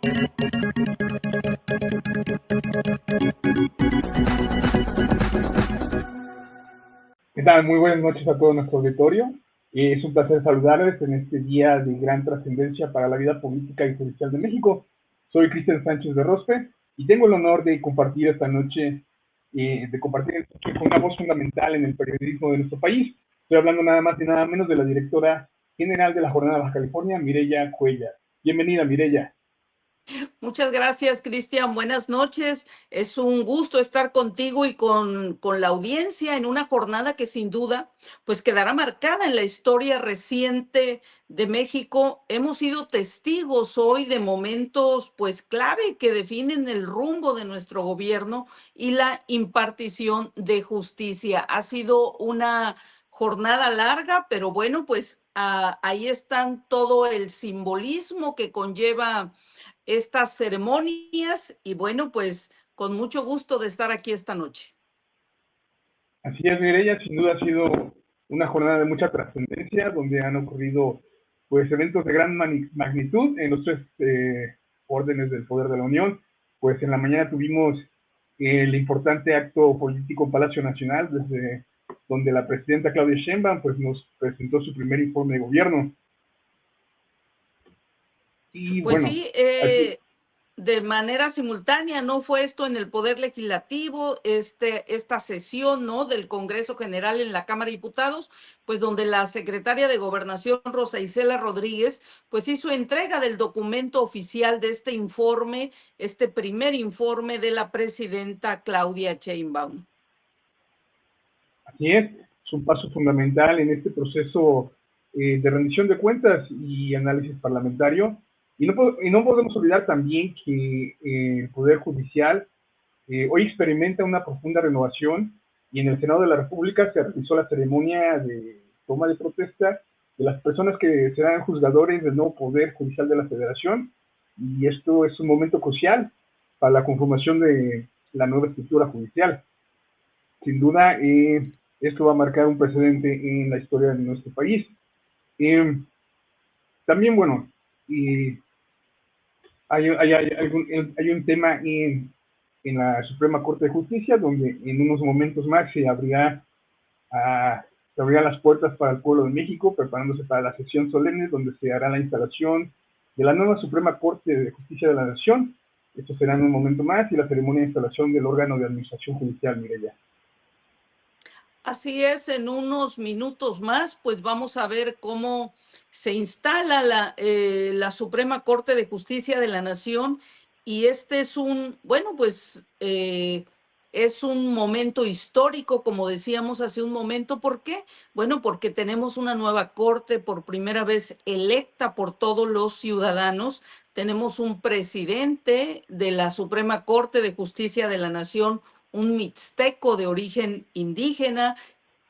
¿Qué tal? Muy buenas noches a todo nuestro auditorio. Es un placer saludarles en este día de gran trascendencia para la vida política y judicial de México. Soy Cristian Sánchez de Rospe y tengo el honor de compartir esta noche, con una voz fundamental en el periodismo de nuestro país. Estoy hablando nada más y nada menos de la directora general de la Jornada Baja California, Mireya Cuellar. Bienvenida, Mireya. Muchas gracias, Cristian. Buenas noches. Es un gusto estar contigo y con la audiencia en una jornada que sin duda pues quedará marcada en la historia reciente de México. Hemos sido testigos hoy de momentos pues clave que definen el rumbo de nuestro gobierno y la impartición de justicia. Ha sido una jornada larga, pero bueno, pues ahí están todo el simbolismo que conlleva estas ceremonias y bueno, pues con mucho gusto de estar aquí esta noche. Así es, Mireya, sin duda ha sido una jornada de mucha trascendencia, donde han ocurrido pues eventos de gran magnitud en los tres órdenes del poder de la Unión. Pues en la mañana tuvimos el importante acto político en Palacio Nacional, desde donde la presidenta Claudia Sheinbaum pues nos presentó su primer informe de gobierno. Y Pues bueno, sí, aquí, de manera simultánea, ¿no? Fue esto en el Poder Legislativo, esta sesión, ¿no? Del Congreso General en la Cámara de Diputados, pues donde la secretaria de Gobernación, Rosa Isela Rodríguez, pues hizo entrega del documento oficial de este informe, este primer informe de la presidenta Claudia Sheinbaum. así es un paso fundamental en este proceso de rendición de cuentas y análisis parlamentario. Y no podemos olvidar también que el Poder Judicial hoy experimenta una profunda renovación y en el Senado de la República se realizó la ceremonia de toma de protesta de las personas que serán juzgadores del nuevo Poder Judicial de la Federación, y esto es un momento crucial para la conformación de la nueva estructura judicial. Sin duda, esto va a marcar un precedente en la historia de nuestro país. Eh, También, bueno, eh, hay un tema en la Suprema Corte de Justicia, donde en unos momentos más se abrirán las puertas para el pueblo de México, preparándose para la sesión solemne, donde se hará la instalación de la nueva Suprema Corte de Justicia de la Nación. Esto será en un momento más, y la ceremonia de instalación del órgano de administración judicial, Mireya. Así es, en unos minutos más, pues vamos a ver cómo se instala la Suprema Corte de Justicia de la Nación y este es bueno, pues es un momento histórico, como decíamos hace un momento. ¿Por qué? Bueno, porque tenemos una nueva Corte por primera vez electa por todos los ciudadanos. Tenemos un presidente de la Suprema Corte de Justicia de la Nación, un mixteco de origen indígena.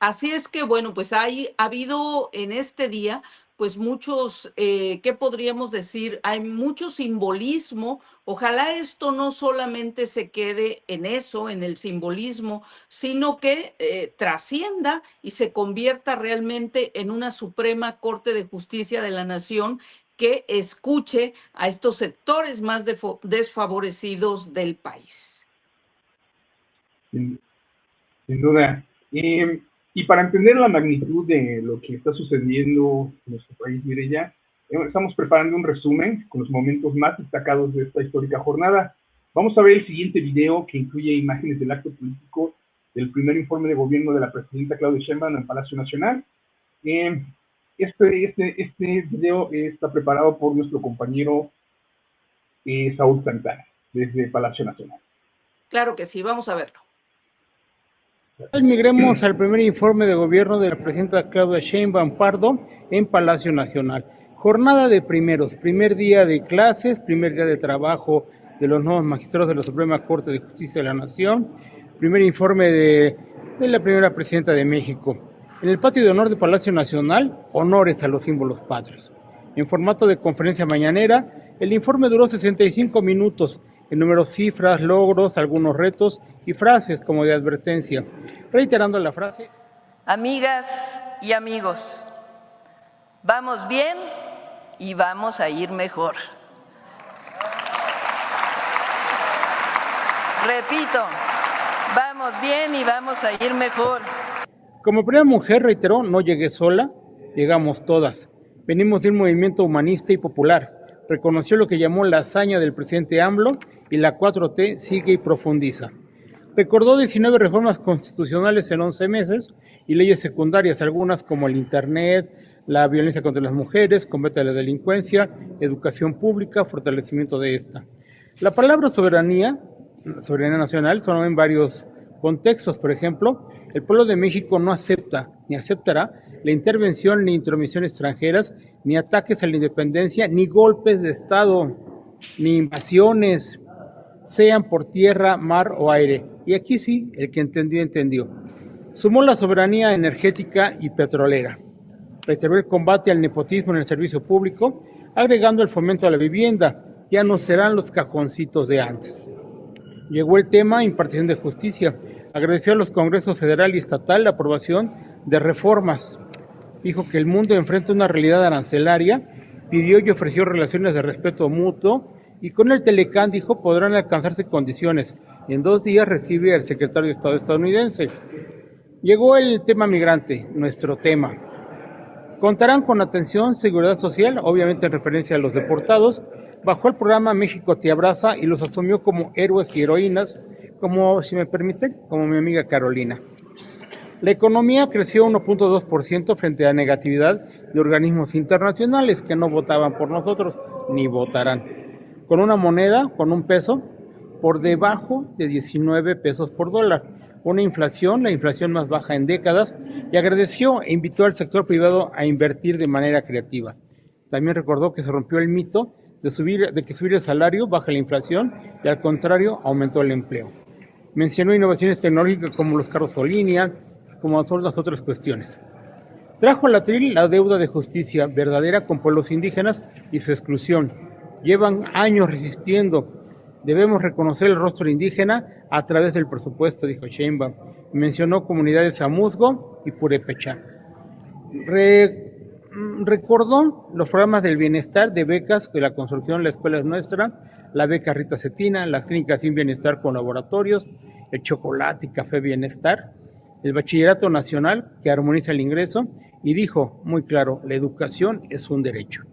Así es que, bueno, pues ha habido en este día, pues muchos, ¿qué podríamos decir? Hay mucho simbolismo. Ojalá esto no solamente se quede en eso, en el simbolismo, sino que trascienda y se convierta realmente en una Suprema Corte de Justicia de la Nación que escuche a estos sectores más desfavorecidos del país. Sin, Sin duda. Y para entender la magnitud de lo que está sucediendo en nuestro país, Mireya, estamos preparando un resumen con los momentos más destacados de esta histórica jornada. Vamos a ver el siguiente video, que incluye imágenes del acto político del primer informe de gobierno de la presidenta Claudia Sheinbaum en Palacio Nacional. Este video está preparado por nuestro compañero Saúl Santana, desde Palacio Nacional. Claro que sí, vamos a verlo. Migremos al primer informe de gobierno de la presidenta Claudia Sheinbaum Pardo en Palacio Nacional. Jornada de primeros, primer día de clases, primer día de trabajo de los nuevos magistrados de la Suprema Corte de Justicia de la Nación, primer informe de la primera presidenta de México. En el patio de honor de Palacio Nacional, honores a los símbolos patrios. En formato de conferencia mañanera, el informe duró 65 minutos, en números, cifras, logros, algunos retos y frases como de advertencia. Reiterando la frase: amigas y amigos, vamos bien y vamos a ir mejor. repito, vamos bien y vamos a ir mejor. Como primera mujer, reiteró, no llegué sola, llegamos todas. Venimos de un movimiento humanista y popular. Reconoció lo que llamó la hazaña del presidente AMLO y la 4T sigue y profundiza. Recordó 19 reformas constitucionales en 11 meses y leyes secundarias, algunas como el Internet, la violencia contra las mujeres, combate a la delincuencia, educación pública, fortalecimiento de esta. La palabra soberanía nacional sonó en varios contextos. Por ejemplo, el pueblo de México no acepta ni aceptará la intervención ni intromisión extranjeras, ni ataques a la independencia, ni golpes de Estado, ni invasiones, sean por tierra, mar o aire. Y aquí sí, el que entendió, entendió. Sumó la soberanía energética y petrolera. Reiteró el combate al nepotismo en el servicio público, agregando el fomento a la vivienda. Ya no serán los cajoncitos de antes. Llegó el tema impartición de justicia. Agradeció a los congresos federal y estatal la aprobación de reformas. Dijo que el mundo enfrenta una realidad arancelaria, pidió y ofreció relaciones de respeto mutuo, y con el Telecán, dijo, podrán alcanzarse condiciones. En 2 días recibe al secretario de Estado estadounidense. Llegó el tema migrante, nuestro tema. Contarán con atención, seguridad social, obviamente en referencia a los deportados. Bajó el programa México te abraza y los asumió como héroes y heroínas, como, si me permiten, como mi amiga Carolina. La economía creció 1.2% frente a negatividad de organismos internacionales que no votaban por nosotros, ni votarán. Con una moneda, con un peso, por debajo de 19 pesos por dólar. Una inflación, la inflación más baja en décadas, y agradeció e invitó al sector privado a invertir de manera creativa. También recordó que se rompió el mito de que subir el salario baja la inflación y al contrario aumentó el empleo. Mencionó innovaciones tecnológicas como los carros o línea, como todas las otras cuestiones. Trajo al atril la deuda de justicia verdadera con pueblos indígenas y su exclusión. Llevan años resistiendo. Debemos reconocer el rostro indígena a través del presupuesto, dijo Sheinbaum. Mencionó comunidades Zamusgo y Purépecha. Recordó los programas del bienestar de becas de la construcción La Escuela es Nuestra, la beca Rita Cetina, las clínicas Sin Bienestar con laboratorios, el chocolate y café bienestar, el bachillerato nacional que armoniza el ingreso, y dijo muy claro, la educación es un derecho.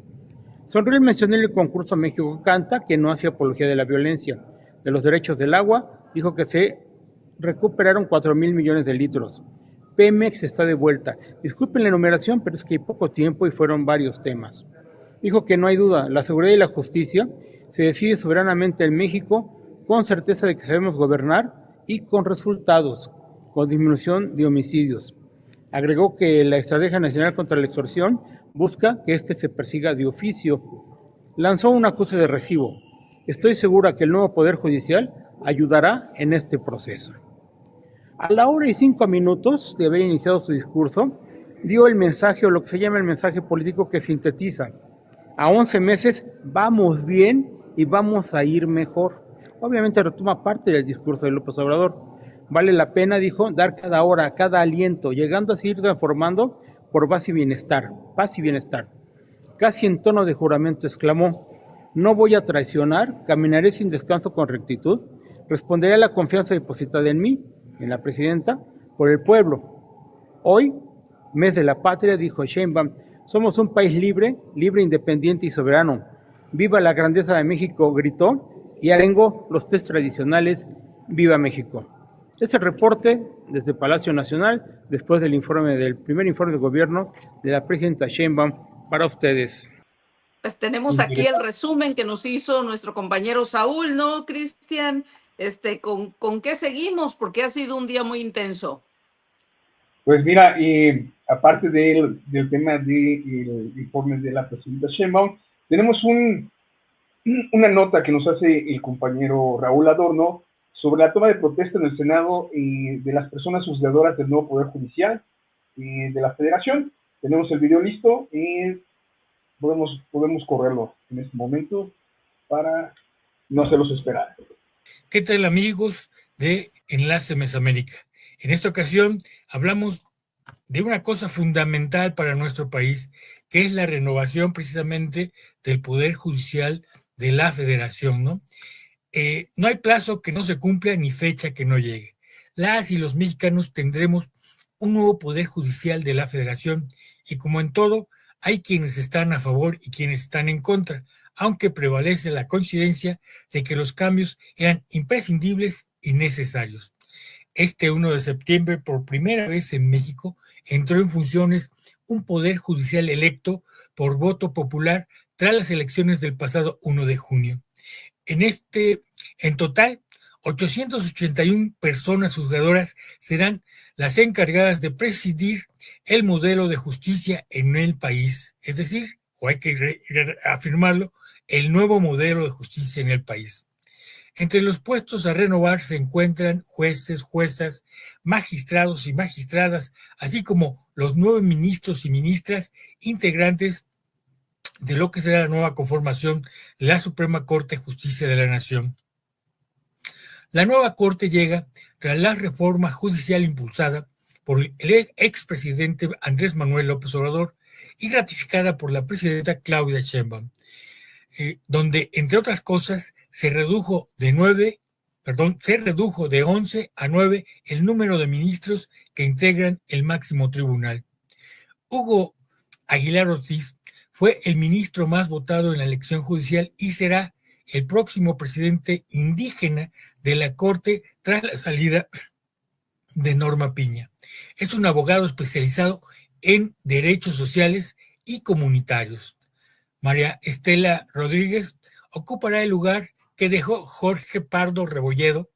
Sonrió y mencionó el concurso México Canta, que no hace apología de la violencia. De los derechos del agua, dijo que se recuperaron 4,000 millones de litros. Pemex está de vuelta. Disculpen la enumeración, pero es que hay poco tiempo y fueron varios temas. Dijo que no hay duda, la seguridad y la justicia se decide soberanamente en México, con certeza de que sabemos gobernar y con resultados, con disminución de homicidios. Agregó que la Estrategia Nacional contra la Extorsión busca que se persiga de oficio. Lanzó un acuse de recibo. Estoy segura que el nuevo Poder Judicial ayudará en este proceso. A la 1:05 de haber iniciado su discurso, dio el mensaje, o lo que se llama el mensaje político que sintetiza. A 11 meses vamos bien y vamos a ir mejor. Obviamente retoma parte del discurso de López Obrador. Vale la pena, dijo, dar cada hora, cada aliento, llegando a seguir transformando por paz y bienestar. Casi en tono de juramento exclamó, no voy a traicionar, caminaré sin descanso con rectitud, responderé a la confianza depositada en mí, en la presidenta, por el pueblo. Hoy, mes de la patria, dijo Sheinbaum, somos un país libre, independiente y soberano. Viva la grandeza de México, gritó, y arengó los test tradicionales, viva México. Es el reporte desde Palacio Nacional, después del primer informe de gobierno de la presidenta Sheinbaum para ustedes. Pues tenemos aquí el resumen que nos hizo nuestro compañero Saúl, ¿no, Cristian? ¿Con qué seguimos? Porque ha sido un día muy intenso. Pues mira, aparte del tema del informe de la presidenta Sheinbaum, tenemos una nota que nos hace el compañero Raúl Adorno sobre la toma de protesta en el Senado de las personas juzgadoras del nuevo Poder Judicial de la Federación. Tenemos el video listo y podemos correrlo en este momento para no hacerlos esperar. ¿Qué tal, amigos de Enlace Mesoamérica? En esta ocasión hablamos de una cosa fundamental para nuestro país, que es la renovación precisamente del Poder Judicial de la Federación, ¿no? No hay plazo que no se cumpla ni fecha que no llegue. Las y los mexicanos tendremos un nuevo poder judicial de la Federación y, como en todo, hay quienes están a favor y quienes están en contra, aunque prevalece la coincidencia de que los cambios eran imprescindibles y necesarios. Este 1 de septiembre, por primera vez en México, entró en funciones un poder judicial electo por voto popular tras las elecciones del pasado 1 de junio. En total, 881 personas juzgadoras serán las encargadas de presidir el modelo de justicia en el país, es decir, o hay que afirmarlo, el nuevo modelo de justicia en el país. Entre los puestos a renovar se encuentran jueces, juezas, magistrados y magistradas, así como los 9 ministros y ministras integrantes de lo que será la nueva conformación de la Suprema Corte de Justicia de la Nación. La nueva Corte llega tras la reforma judicial impulsada por el expresidente Andrés Manuel López Obrador y ratificada por la presidenta Claudia Sheinbaum, donde, entre otras cosas, se redujo de 11 a 9 el número de ministros que integran el máximo tribunal. Hugo Aguilar Ortiz fue el ministro más votado en la elección judicial y será el próximo presidente indígena de la Corte tras la salida de Norma Piña. Es un abogado especializado en derechos sociales y comunitarios. María Estela Rodríguez ocupará el lugar que dejó Jorge Pardo Rebolledo.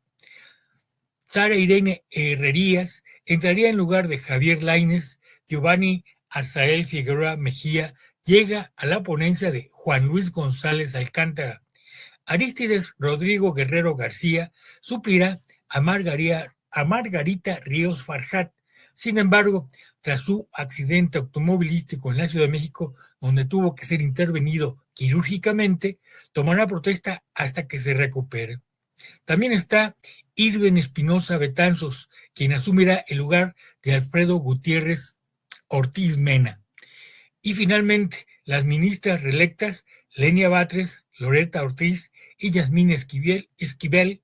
Sara Irene Herrerías entraría en lugar de Javier Lainez. Giovanni Azael Figueroa Mejía llega a la ponencia de Juan Luis González Alcántara. Arístides Rodrigo Guerrero García suplirá a Margarita Ríos Farjat. Sin embargo, tras su accidente automovilístico en la Ciudad de México, donde tuvo que ser intervenido quirúrgicamente, tomará protesta hasta que se recupere. También está Irving Espinosa Betanzos, quien asumirá el lugar de Alfredo Gutiérrez Ortiz Mena. Y finalmente, las ministras reelectas Lenia Batres, Loreta Ortiz y Yasmín Esquivel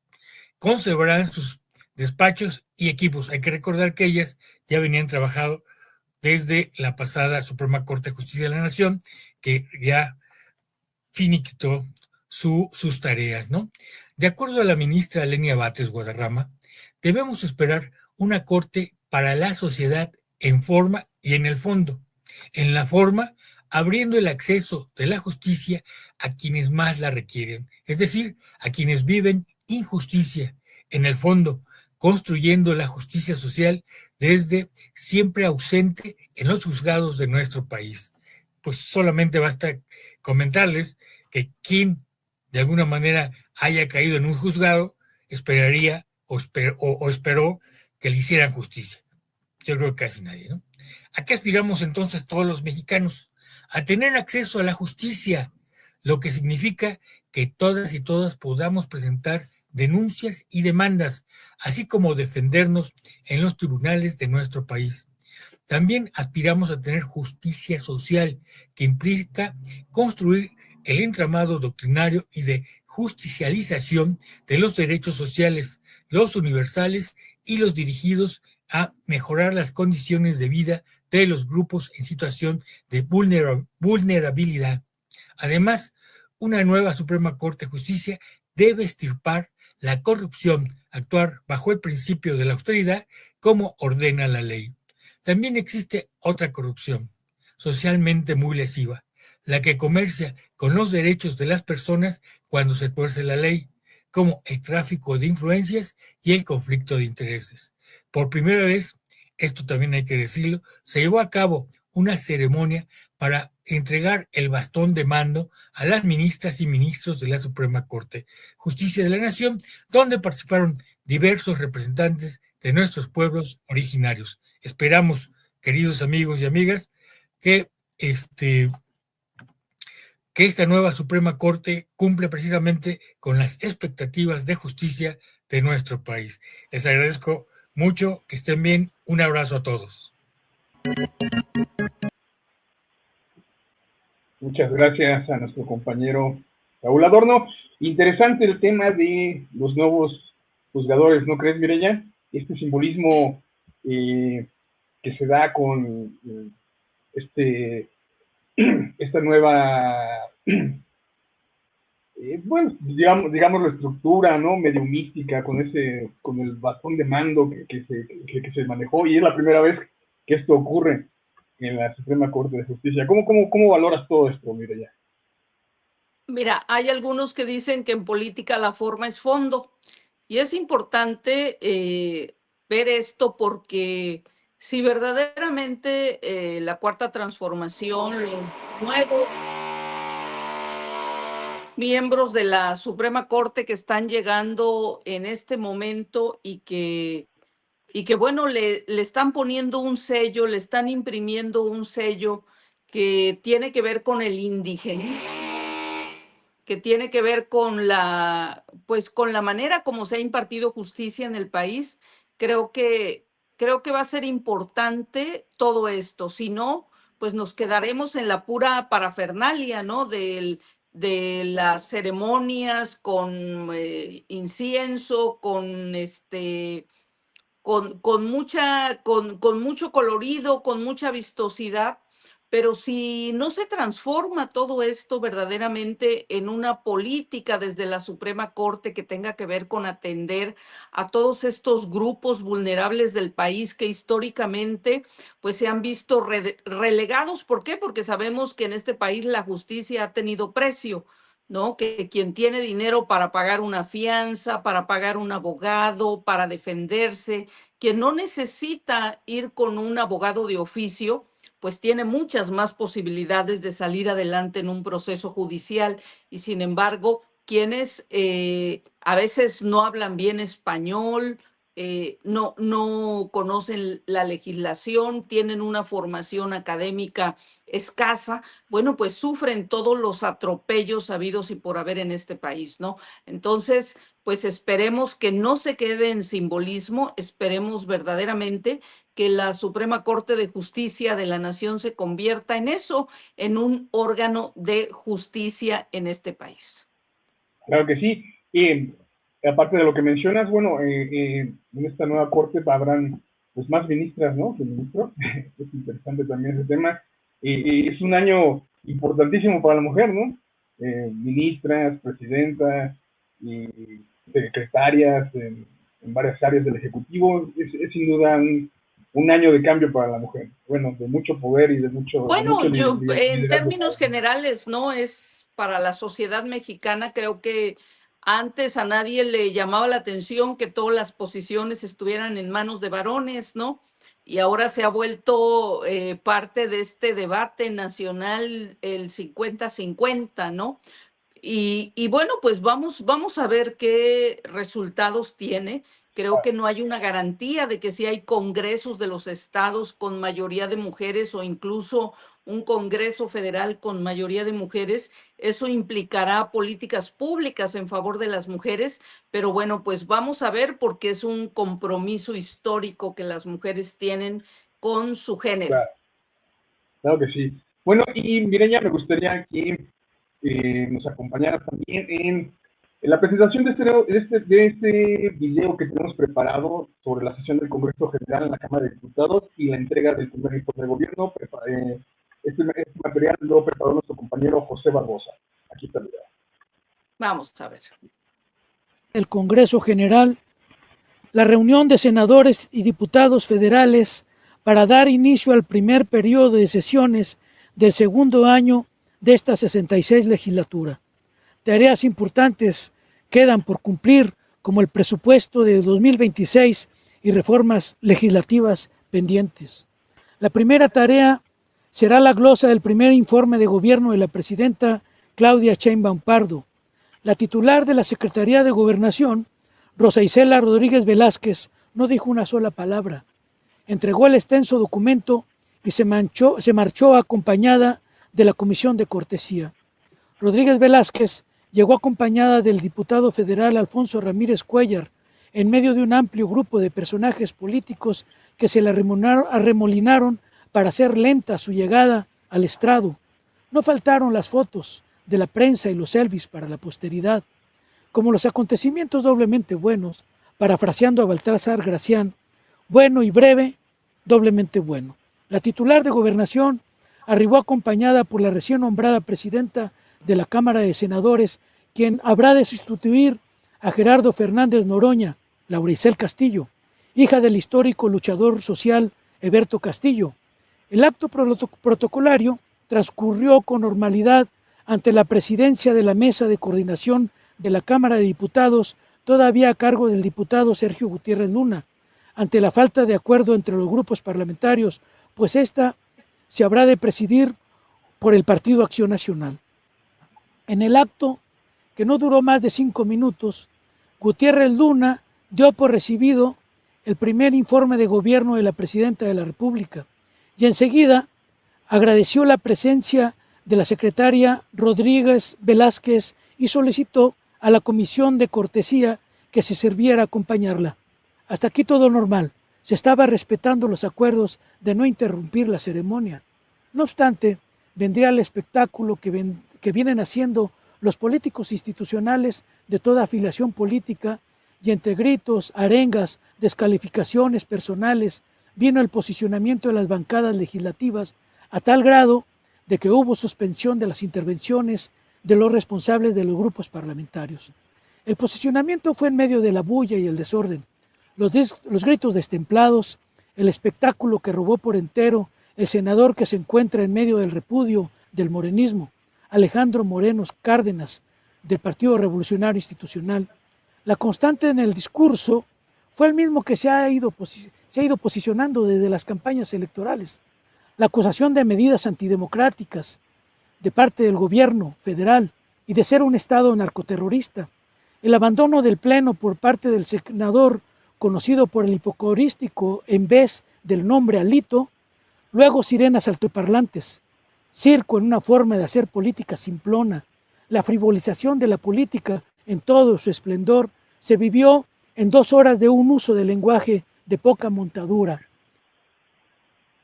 conservarán sus despachos y equipos. Hay que recordar que ellas ya venían trabajando desde la pasada Suprema Corte de Justicia de la Nación, que ya finiquitó sus tareas, ¿no? De acuerdo a la ministra Lenia Batres Guadarrama, debemos esperar una corte para la sociedad en forma y en el fondo. En la forma, abriendo el acceso de la justicia a quienes más la requieren, es decir, a quienes viven injusticia. En el fondo, construyendo la justicia social desde siempre ausente en los juzgados de nuestro país. Pues solamente basta comentarles que quien de alguna manera haya caído en un juzgado esperaría o esperó que le hicieran justicia. Yo creo que casi nadie, ¿no? ¿A qué aspiramos entonces todos los mexicanos? A tener acceso a la justicia, lo que significa que todas y todas podamos presentar denuncias y demandas, así como defendernos en los tribunales de nuestro país. También aspiramos a tener justicia social, que implica construir el entramado doctrinario y de justicialización de los derechos sociales, los universales y los dirigidos a mejorar las condiciones de vida de los grupos en situación de vulnerabilidad. Además, una nueva Suprema Corte de Justicia debe extirpar la corrupción, actuar bajo el principio de la austeridad como ordena la ley. También existe otra corrupción, socialmente muy lesiva, la que comercia con los derechos de las personas cuando se tuerce la ley, como el tráfico de influencias y el conflicto de intereses. Por primera vez, esto también hay que decirlo, se llevó a cabo una ceremonia para entregar el bastón de mando a las ministras y ministros de la Suprema Corte de Justicia de la Nación, donde participaron diversos representantes de nuestros pueblos originarios. Esperamos, queridos amigos y amigas, que esta nueva Suprema Corte cumple precisamente con las expectativas de justicia de nuestro país. Les agradezco mucho, que estén bien. Un abrazo a todos. Muchas gracias a nuestro compañero Raúl Adorno. Interesante el tema de los nuevos juzgadores, ¿no crees, Mireya? Este simbolismo que se da con este esta nueva, bueno, digamos la estructura, ¿no? Medio mística, con el bastón de mando que se manejó, y es la primera vez que esto ocurre en la Suprema Corte de Justicia. ¿Cómo valoras todo esto, Mireya? Mira, hay algunos que dicen que en política la forma es fondo, y es importante ver esto porque si verdaderamente la Cuarta Transformación, los nuevos miembros de la Suprema Corte que están llegando en este momento y que bueno, le están poniendo un sello, le están imprimiendo un sello que tiene que ver con el indigenismo, que tiene que ver con pues con la manera como se ha impartido justicia en el país. Creo que, creo que va a ser importante todo esto. Si no, pues nos quedaremos en la pura parafernalia, ¿no? De las ceremonias con incienso, con mucho colorido, con mucha vistosidad, pero si no se transforma todo esto verdaderamente en una política desde la Suprema Corte que tenga que ver con atender a todos estos grupos vulnerables del país que históricamente pues se han visto relegados. ¿Por qué? Porque sabemos que en este país la justicia ha tenido precio, ¿no? Que quien tiene dinero para pagar una fianza, para pagar un abogado, para defenderse, quien no necesita ir con un abogado de oficio, pues tiene muchas más posibilidades de salir adelante en un proceso judicial. Y sin embargo, quienes a veces no hablan bien español, no conocen la legislación, tienen una formación académica escasa, bueno, pues sufren todos los atropellos habidos y por haber en este país, ¿no? Entonces, pues esperemos que no se quede en simbolismo, esperemos verdaderamente que la Suprema Corte de Justicia de la Nación se convierta en eso, en un órgano de justicia en este país. Claro que sí. Aparte de lo que mencionas, bueno, en esta nueva corte habrán pues más ministras, ¿no? Que ministros. Es interesante también ese tema. Es un año importantísimo para la mujer, ¿no? Ministras, presidentas y secretarias en varias áreas del Ejecutivo. Es sin duda un año de cambio para la mujer. Bueno, de mucho poder y de mucho Bueno, yo en liderazgo. términos generales, ¿no? Es para la sociedad mexicana, creo que antes a nadie le llamaba la atención que todas las posiciones estuvieran en manos de varones, ¿no? Y ahora se ha vuelto parte de este debate nacional, el 50-50, ¿no? Y bueno, pues vamos a ver qué resultados tiene. Creo que no hay una garantía de que si hay congresos de los estados con mayoría de mujeres o incluso un Congreso federal con mayoría de mujeres, eso implicará políticas públicas en favor de las mujeres, pero bueno, pues vamos a ver porque es un compromiso histórico que las mujeres tienen con su género. Claro, claro que sí. Bueno, y Mireya, me gustaría que nos acompañara también en la presentación de este video que tenemos preparado sobre la sesión del Congreso General en la Cámara de Diputados y la entrega del primer informe de gobierno. Este material lo preparó nuestro compañero José Barbosa. Aquí está el video. Vamos a ver. El Congreso General, la reunión de senadores y diputados federales para dar inicio al primer periodo de sesiones del segundo año de esta 66 legislatura. Tareas importantes quedan por cumplir, como el presupuesto de 2026 y reformas legislativas pendientes. La primera tarea será la glosa del primer informe de gobierno de la presidenta Claudia Sheinbaum Pardo. La titular de la Secretaría de Gobernación, Rosa Isela Rodríguez Velázquez, no dijo una sola palabra. Entregó el extenso documento y se marchó acompañada de la Comisión de Cortesía. Rodríguez Velázquez llegó acompañada del diputado federal Alfonso Ramírez Cuellar, en medio de un amplio grupo de personajes políticos que se le arremolinaron para hacer lenta su llegada al estrado. No faltaron las fotos de la prensa y los selfies para la posteridad, como los acontecimientos doblemente buenos, parafraseando a Baltasar Gracián, bueno y breve, doblemente bueno. La titular de Gobernación arribó acompañada por la recién nombrada presidenta de la Cámara de Senadores, quien habrá de sustituir a Gerardo Fernández Noroña, Laura Isel Castillo, hija del histórico luchador social Heberto Castillo. El acto protocolario transcurrió con normalidad ante la presidencia de la Mesa de Coordinación de la Cámara de Diputados, todavía a cargo del diputado Sergio Gutiérrez Luna, ante la falta de acuerdo entre los grupos parlamentarios, pues esta se habrá de presidir por el Partido Acción Nacional. En el acto, que no duró más de 5 minutos, Gutiérrez Luna dio por recibido el primer informe de gobierno de la Presidenta de la República y enseguida agradeció la presencia de la secretaria Rodríguez Velázquez y solicitó a la comisión de cortesía que se sirviera a acompañarla. Hasta aquí todo normal. Se estaba respetando los acuerdos de no interrumpir la ceremonia. No obstante, vendría el espectáculo que vienen haciendo los políticos institucionales de toda afiliación política, y entre gritos, arengas, descalificaciones personales, vino el posicionamiento de las bancadas legislativas a tal grado de que hubo suspensión de las intervenciones de los responsables de los grupos parlamentarios. El posicionamiento fue en medio de la bulla y el desorden, los gritos destemplados, el espectáculo que robó por entero el senador que se encuentra en medio del repudio del morenismo, Alejandro Moreno Cárdenas, del Partido Revolucionario Institucional. La constante en el discurso fue el mismo que se ha ido posicionando desde las campañas electorales. La acusación de medidas antidemocráticas de parte del gobierno federal y de ser un Estado narcoterrorista, el abandono del Pleno por parte del senador conocido por el hipocorístico en vez del nombre Alito, luego sirenas altoparlantes, circo en una forma de hacer política simplona, la frivolización de la política en todo su esplendor se vivió en 2 horas de un uso del lenguaje de poca montadura.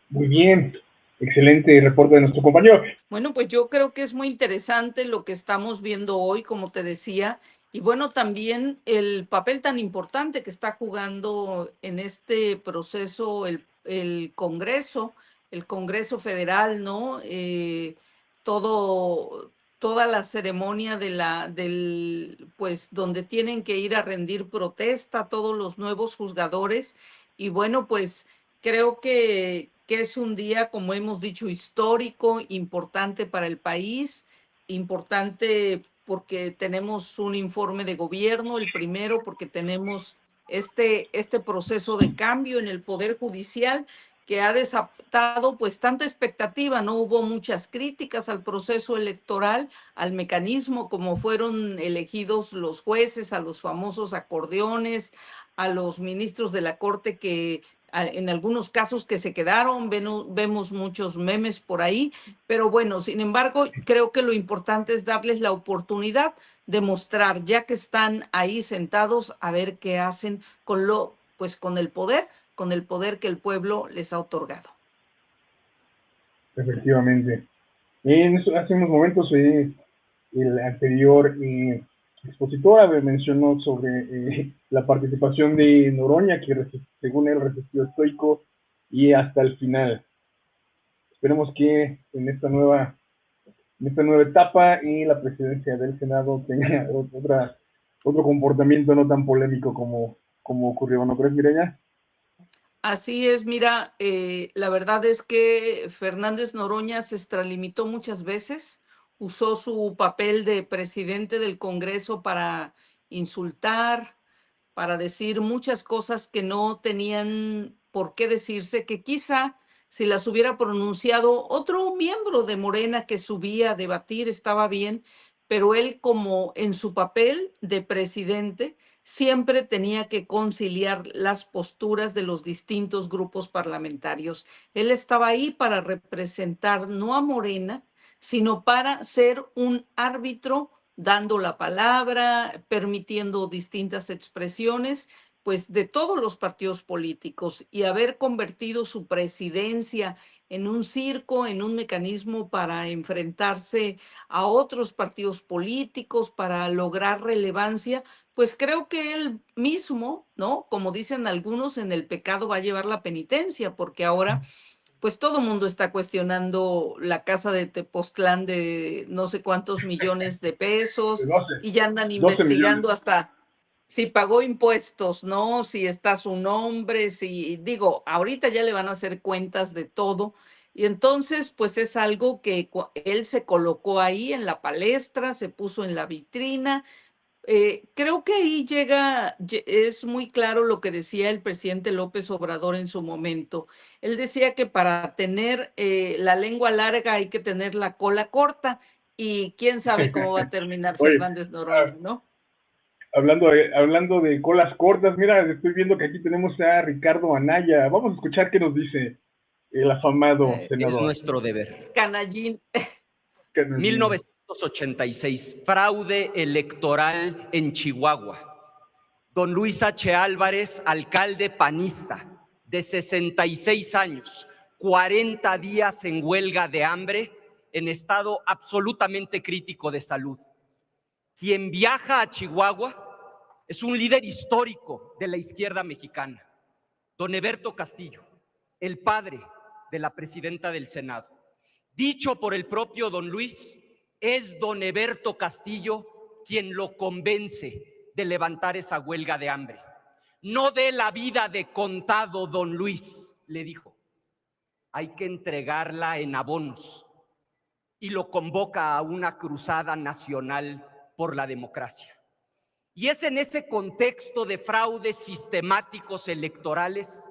Muy bien, excelente reporte de nuestro compañero. Bueno, pues yo creo que es muy interesante lo que estamos viendo hoy, como te decía, y bueno, también el papel tan importante que está jugando en este proceso el Congreso Federal, ¿no? Toda la ceremonia pues, donde tienen que ir a rendir protesta todos los nuevos juzgadores. Y bueno, pues creo que es un día, como hemos dicho, histórico, importante para el país, importante porque tenemos un informe de gobierno, el primero porque tenemos este proceso de cambio en el Poder Judicial que ha desatado pues tanta expectativa. No hubo muchas críticas al proceso electoral, al mecanismo como fueron elegidos los jueces, a los famosos acordeones, a los ministros de la Corte que en algunos casos que se quedaron, vemos muchos memes por ahí, pero bueno, sin embargo, creo que lo importante es darles la oportunidad de mostrar, ya que están ahí sentados, a ver qué hacen con el poder que el pueblo les ha otorgado. Efectivamente. Hace unos momentos el anterior expositora mencionó sobre la participación de Noroña, que según él resistió estoico y hasta el final. Esperemos que en esta nueva etapa y la presidencia del Senado tenga otro comportamiento no tan polémico como ocurrió, ¿no crees, Mireya? Así es, mira, la verdad es que Fernández Noroña se extralimitó muchas veces, usó su papel de presidente del Congreso para insultar, para decir muchas cosas que no tenían por qué decirse, que quizá si las hubiera pronunciado otro miembro de Morena que subía a debatir estaba bien, pero él como en su papel de presidente siempre tenía que conciliar las posturas de los distintos grupos parlamentarios. Él estaba ahí para representar no a Morena, sino para ser un árbitro dando la palabra, permitiendo distintas expresiones, pues de todos los partidos políticos, y haber convertido su presidencia en un circo, en un mecanismo para enfrentarse a otros partidos políticos, para lograr relevancia, pues creo que él mismo, ¿no? Como dicen algunos, en el pecado va a llevar la penitencia, porque ahora pues todo el mundo está cuestionando la casa de Tepoztlán de no sé cuántos millones de De pesos, 12, y ya andan 12 millones. investigando hasta si pagó impuestos, ¿no? Si está su nombre, si digo, ahorita ya le van a hacer cuentas de todo. Y entonces, pues es algo que él se colocó ahí en la palestra, se puso en la vitrina. Creo que ahí es muy claro lo que decía el presidente López Obrador en su momento. Él decía que para tener la lengua larga hay que tener la cola corta, y quién sabe cómo va a terminar Oye, Fernández Noroña, ¿no? hablando de colas cortas, mira, estoy viendo que aquí tenemos a Ricardo Anaya. Vamos a escuchar qué nos dice el afamado Es senador. Es nuestro deber. Canallín. 1986, fraude electoral en Chihuahua. Don Luis H. Álvarez, alcalde panista, de 66 años, 40 días en huelga de hambre, en estado absolutamente crítico de salud. Quien viaja a Chihuahua es un líder histórico de la izquierda mexicana, don Eberto Castillo, el padre de la presidenta del Senado. Dicho por el propio don Luis, es don Eberto Castillo quien lo convence de levantar esa huelga de hambre. No dé la vida de contado, don Luis, le dijo. Hay que entregarla en abonos. Y lo convoca a una cruzada nacional por la democracia. Y es en ese contexto de fraudes sistemáticos electorales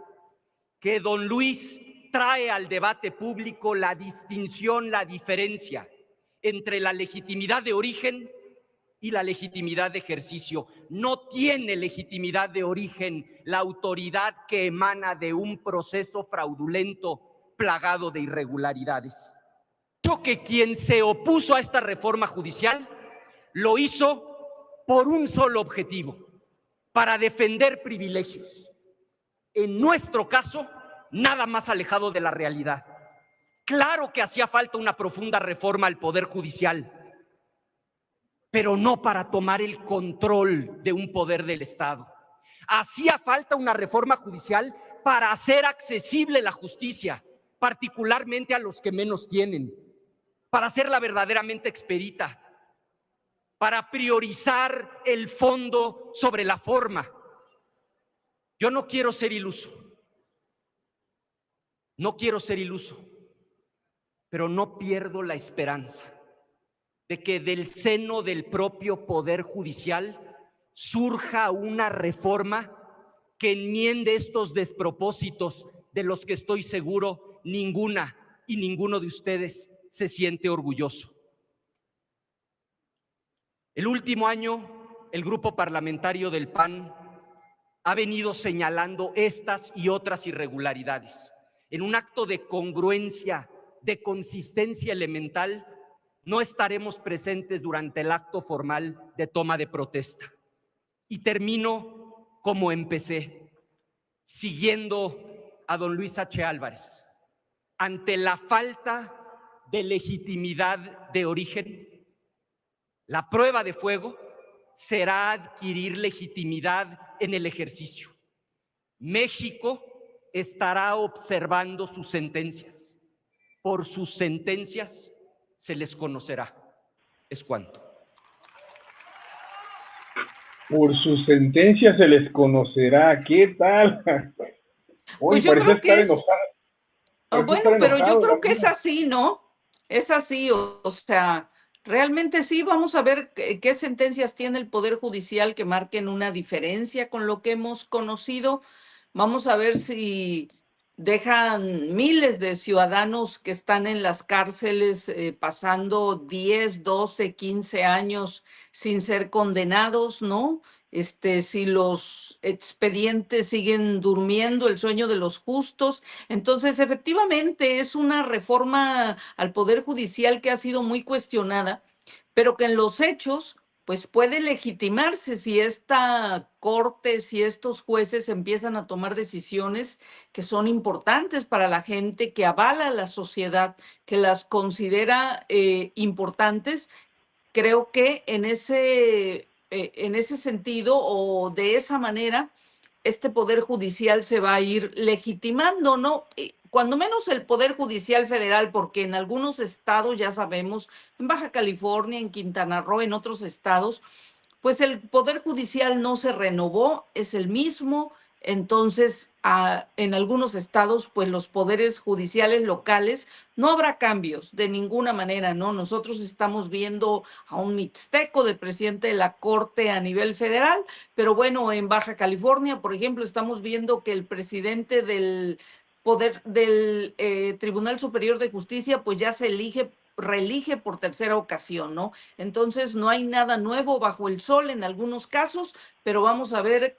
que don Luis trae al debate público la distinción, la diferencia entre la legitimidad de origen y la legitimidad de ejercicio. No tiene legitimidad de origen la autoridad que emana de un proceso fraudulento plagado de irregularidades. Yo que quien se opuso a esta reforma judicial lo hizo por un solo objetivo, para defender privilegios. En nuestro caso, nada más alejado de la realidad. Claro que hacía falta una profunda reforma al Poder Judicial, pero no para tomar el control de un poder del Estado. Hacía falta una reforma judicial para hacer accesible la justicia, particularmente a los que menos tienen, para hacerla verdaderamente expedita, para priorizar el fondo sobre la forma. Yo no quiero ser iluso, pero no pierdo la esperanza de que del seno del propio Poder Judicial surja una reforma que enmiende estos despropósitos de los que estoy seguro ninguna y ninguno de ustedes se siente orgulloso. El último año, el grupo parlamentario del PAN ha venido señalando estas y otras irregularidades. En un acto de congruencia, de consistencia elemental, no estaremos presentes durante el acto formal de toma de protesta. Y termino como empecé, siguiendo a don Luis H. Álvarez. Ante la falta de legitimidad de origen, la prueba de fuego será adquirir legitimidad en el ejercicio. México estará observando sus sentencias. Por sus sentencias se les conocerá. Es cuanto. Por sus sentencias se les conocerá. ¿Qué tal? Hoy Pues yo creo que es... Bueno, pero yo creo que es así, ¿no? Es así, o sea, realmente sí, vamos a ver qué sentencias tiene el Poder Judicial que marquen una diferencia con lo que hemos conocido. Vamos a ver si dejan miles de ciudadanos que están en las cárceles pasando 10, 12, 15 años sin ser condenados, ¿no? Si los expedientes siguen durmiendo el sueño de los justos. Entonces, efectivamente, es una reforma al Poder Judicial que ha sido muy cuestionada, pero que en los hechos pues puede legitimarse si esta corte, si estos jueces empiezan a tomar decisiones que son importantes para la gente, que avala a la sociedad, que las considera importantes. Creo que en ese sentido o de esa manera, este Poder Judicial se va a ir legitimando, ¿no? Y cuando menos el Poder Judicial Federal, porque en algunos estados, ya sabemos, en Baja California, en Quintana Roo, en otros estados, pues el Poder Judicial no se renovó, es el mismo. Entonces, en algunos estados, pues los poderes judiciales locales, no habrá cambios de ninguna manera, ¿no? Nosotros estamos viendo a un mixteco de presidente de la Corte a nivel federal, pero bueno, en Baja California, por ejemplo, estamos viendo que el presidente del Tribunal Superior de Justicia, pues ya se reelige por tercera ocasión, ¿no? Entonces no hay nada nuevo bajo el sol en algunos casos, pero vamos a ver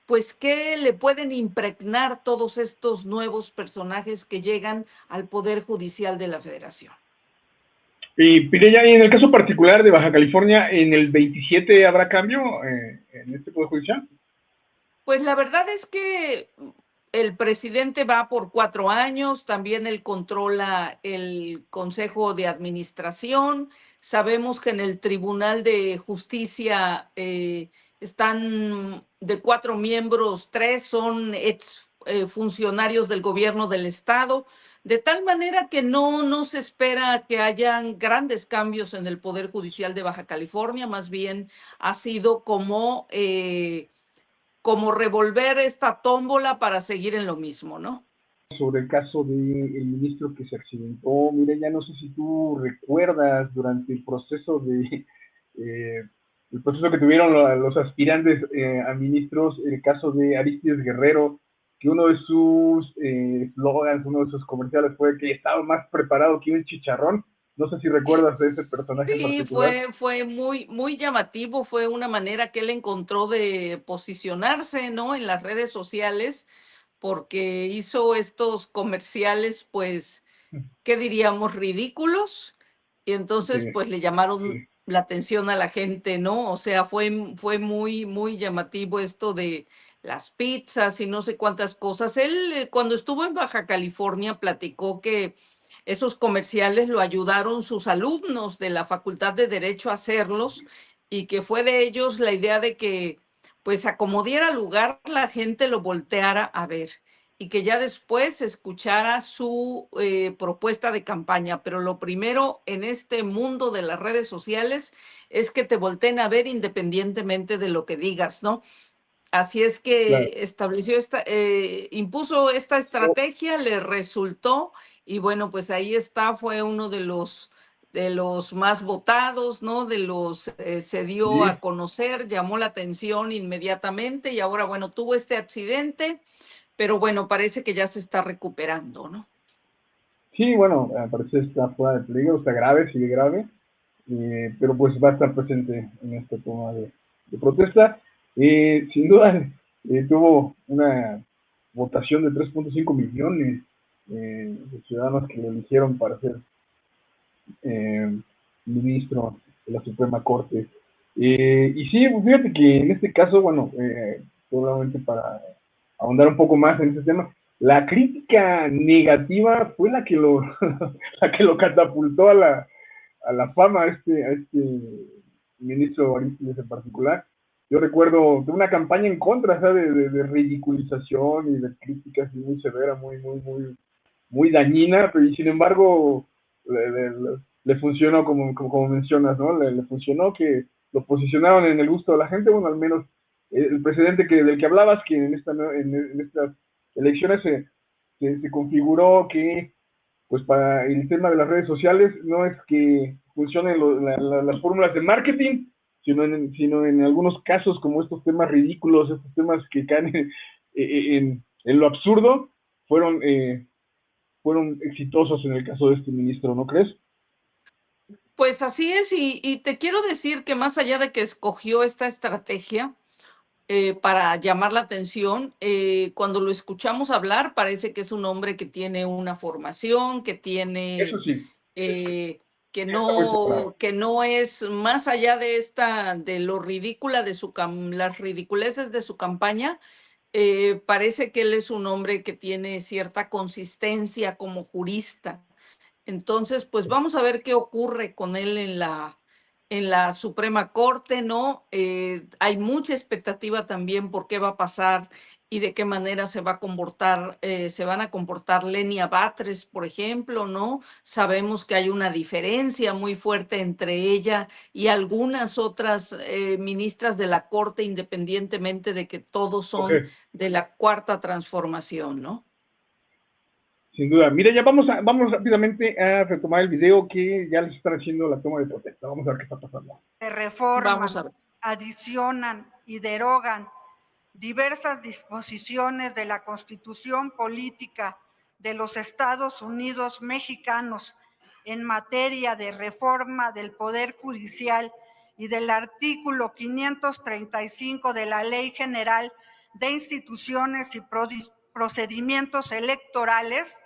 pues qué le pueden impregnar todos estos nuevos personajes que llegan al Poder Judicial de la Federación. Y Pireya, en el caso particular de Baja California, ¿en el 27 habrá cambio en este Poder Judicial? Pues la verdad es que el presidente va por 4 años, también él controla el Consejo de Administración. Sabemos que en el Tribunal de Justicia están de 4 miembros, 3 son ex funcionarios del gobierno del estado, de tal manera que no se espera que hayan grandes cambios en el Poder Judicial de Baja California, más bien ha sido como revolver esta tómbola para seguir en lo mismo, ¿no? Sobre el caso del ministro que se accidentó, Mireya, no sé si tú recuerdas durante el proceso que tuvieron los aspirantes a ministros, el caso de Arístides Guerrero, que uno de sus slogans, uno de sus comerciales fue que estaba más preparado que un chicharrón. No sé si recuerdas de ese personaje en Sí, particular. fue muy llamativo, fue una manera que él encontró de posicionarse, ¿no? En las redes sociales, porque hizo estos comerciales, pues, ¿qué diríamos? Ridículos, y entonces, Sí, pues, le llamaron sí. la atención a la gente, ¿no? O sea, fue muy llamativo esto de las pizzas y no sé cuántas cosas. Él, cuando estuvo en Baja California, platicó que esos comerciales lo ayudaron sus alumnos de la Facultad de Derecho a hacerlos y que fue de ellos la idea de que, pues, a como diera lugar, la gente lo volteara a ver y que ya después escuchara su propuesta de campaña. Pero lo primero en este mundo de las redes sociales es que te volteen a ver independientemente de lo que digas, ¿no? Así es Claro. que impuso esta estrategia, le resultó y bueno, pues ahí está, fue uno de los más votados, ¿no? Se dio Sí, a conocer, llamó la atención inmediatamente y ahora, bueno, tuvo este accidente, pero bueno, parece que ya se está recuperando, ¿no? sí, bueno, parece que está fuera de peligro, está grave, sigue grave, pero pues va a estar presente en esta toma de protesta. Sin duda, tuvo una votación de 3.5 millones de ciudadanos que lo eligieron para ser eh, ministro de la Suprema Corte. Y sí, pues fíjate que en este caso, bueno, solamente para ahondar un poco más en este tema, la crítica negativa fue la que lo, la que lo catapultó a la fama a este ministro Arístides en particular. Yo recuerdo de una campaña en contra, ¿sabes? De ridiculización y de críticas muy severa, muy dañina, pero y sin embargo le funcionó como mencionas, ¿no? Le funcionó que lo posicionaron en el gusto de la gente, bueno, al menos el presidente del que hablabas, que en estas elecciones se configuró que pues para el tema de las redes sociales no es que funcionen las fórmulas de marketing, sino en algunos casos como estos temas ridículos, estos temas que caen en lo absurdo, fueron exitosos en el caso de este ministro, ¿no crees? Pues así es, y te quiero decir que más allá de que escogió esta estrategia, para llamar la atención. Cuando lo escuchamos hablar, parece que es un hombre que tiene una formación, que tiene Eso sí. eh, que Está muy separado. no es más allá de lo ridícula de las ridiculeces de su campaña. Parece que él es un hombre que tiene cierta consistencia como jurista. Entonces, pues vamos a ver qué ocurre con él en la Suprema Corte, ¿no? Hay mucha expectativa también por qué va a pasar y de qué manera se van a comportar Lenia Batres, por ejemplo, ¿no? Sabemos que hay una diferencia muy fuerte entre ella y algunas otras ministras de la Corte, independientemente de que todos Ok, son de la Cuarta Transformación, ¿no? sin duda. Mire, ya vamos rápidamente a retomar el video que ya les están haciendo la toma de protesta. Vamos a ver qué está pasando. Reforman, Vamos a ver. adicionan y derogan diversas disposiciones de la Constitución Política de los Estados Unidos Mexicanos en materia de reforma del Poder Judicial y del artículo 535 de la Ley General de Instituciones y Procedimientos Electorales,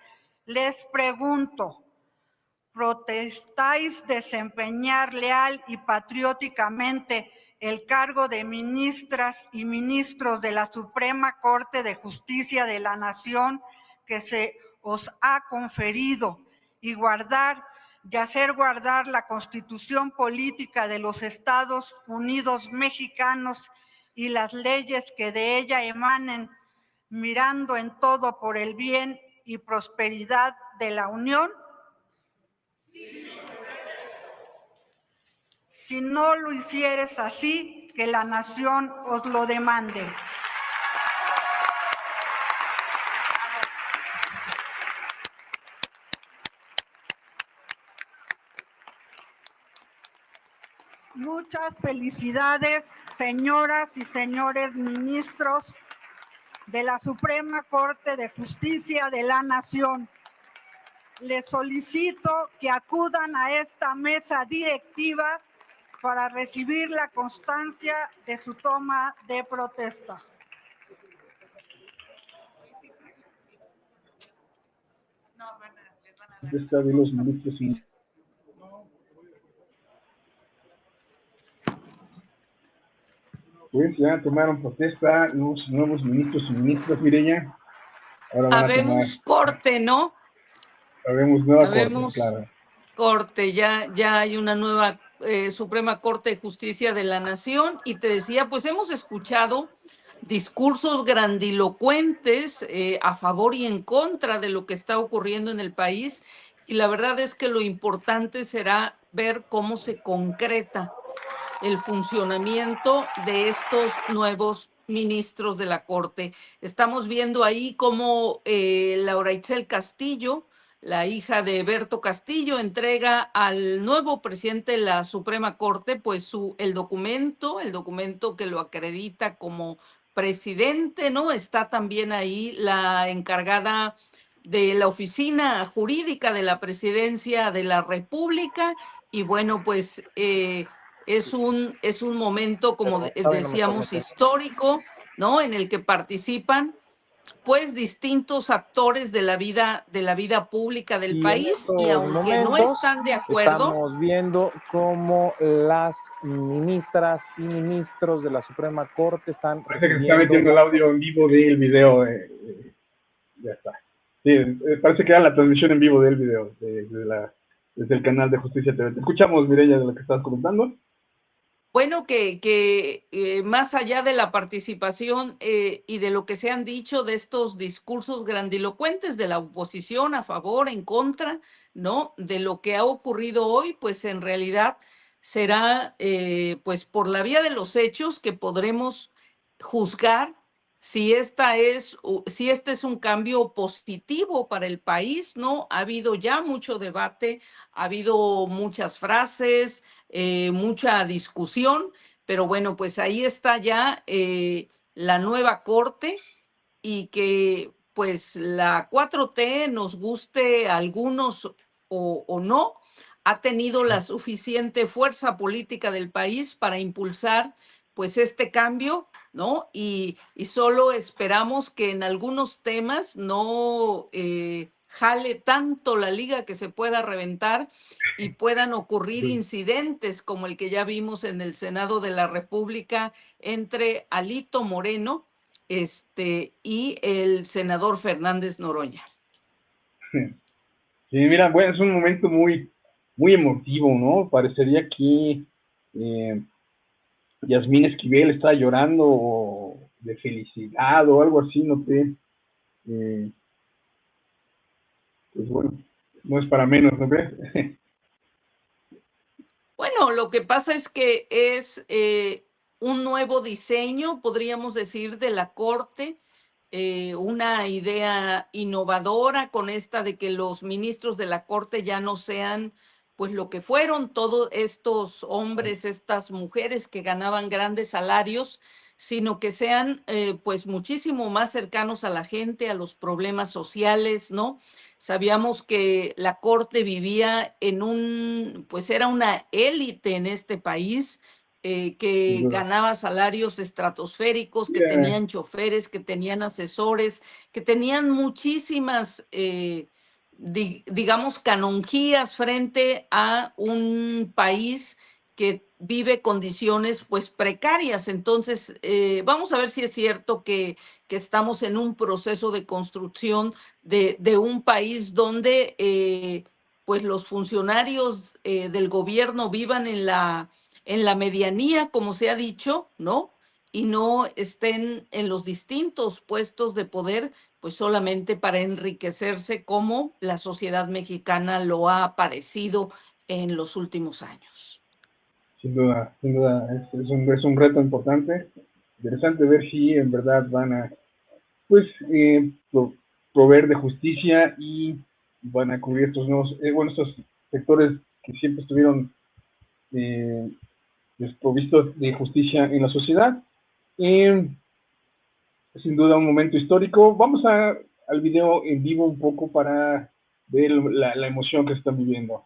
les pregunto, ¿protestáis desempeñar leal y patrióticamente el cargo de ministras y ministros de la Suprema Corte de Justicia de la Nación que se os ha conferido y guardar y hacer guardar la Constitución Política de los Estados Unidos Mexicanos y las leyes que de ella emanen, mirando en todo por el bien y prosperidad de la Unión? Si no lo hicieres así, que la nación os lo demande. Muchas felicidades, señoras y señores ministros de la Suprema Corte de Justicia de la Nación. Les solicito que acudan a esta mesa directiva para recibir la constancia de su toma de protesta. Está de los ministros y... Pues ya tomaron protesta los nuevos ministros y ministras, Mireya. Ahora van a tomar, Habemos corte, ¿no? sabemos, nueva corte, Habemos claro. corte, ya hay una nueva Suprema Corte de Justicia de la Nación. Y te decía, pues hemos escuchado discursos grandilocuentes a favor y en contra de lo que está ocurriendo en el país. Y la verdad es que lo importante será ver cómo se concreta el funcionamiento de estos nuevos ministros de la Corte. Estamos viendo ahí cómo Laura Itzel Castillo, la hija de Berto Castillo, entrega al nuevo presidente de la Suprema Corte pues el documento que lo acredita como presidente, ¿no? Está también ahí la encargada de la oficina jurídica de la Presidencia de la República. Y bueno, pues es un momento, como decíamos, histórico, ¿no? En el que participan pues distintos actores de la vida pública del país, y aunque no están de acuerdo, estamos viendo cómo las ministras y ministros de la Suprema Corte están Parece que se está metiendo el audio en vivo del video. Ya está. Sí, parece que era la transmisión en vivo del video desde el canal de Justicia TV. Te escuchamos, Mireya, de lo que estabas comentando. Bueno, que más allá de la participación y de lo que se han dicho de estos discursos grandilocuentes de la oposición a favor, en contra, ¿no? De lo que ha ocurrido hoy, pues en realidad será pues por la vía de los hechos que podremos juzgar si este es un cambio positivo para el país, ¿no? Ha habido ya mucho debate, ha habido muchas frases, mucha discusión, pero bueno, pues ahí está ya la nueva Corte, y que pues la 4T, nos guste a algunos o no, ha tenido la suficiente fuerza política del país para impulsar pues este cambio, ¿no? Y solo esperamos que en algunos temas no jale tanto la liga que se pueda reventar y puedan ocurrir incidentes como el que ya vimos en el Senado de la República entre Alito Moreno y el senador Fernández Noroña. Sí, mira, bueno, es un momento muy, muy emotivo, ¿no? Parecería que Yasmín Esquivel está llorando de felicidad o algo así, no sé. Pues bueno, no es para menos, ¿no crees? Bueno, lo que pasa es que es un nuevo diseño, podríamos decir, de la Corte, una idea innovadora con esta de que los ministros de la Corte ya no sean pues lo que fueron todos estos hombres, estas mujeres que ganaban grandes salarios, sino que sean pues muchísimo más cercanos a la gente, a los problemas sociales, ¿no? Sabíamos que la Corte vivía pues era una élite en este país, que ganaba salarios estratosféricos, que tenían choferes, que tenían asesores, que tenían muchísimas, digamos, canonjías frente a un país que vive condiciones pues precarias. Entonces, vamos a ver si es cierto que estamos en un proceso de construcción de un país donde pues los funcionarios del gobierno vivan en la medianía, como se ha dicho, ¿no? Y no estén en los distintos puestos de poder, pues solamente para enriquecerse como la sociedad mexicana lo ha parecido en los últimos años. Sin duda, es un reto importante. Interesante ver si en verdad van a, pues, proveer de justicia y van a cubrir estos nuevos, estos sectores que siempre estuvieron desprovistos de justicia en la sociedad. Sin duda un momento histórico. Vamos al video en vivo un poco para ver la emoción que están viviendo.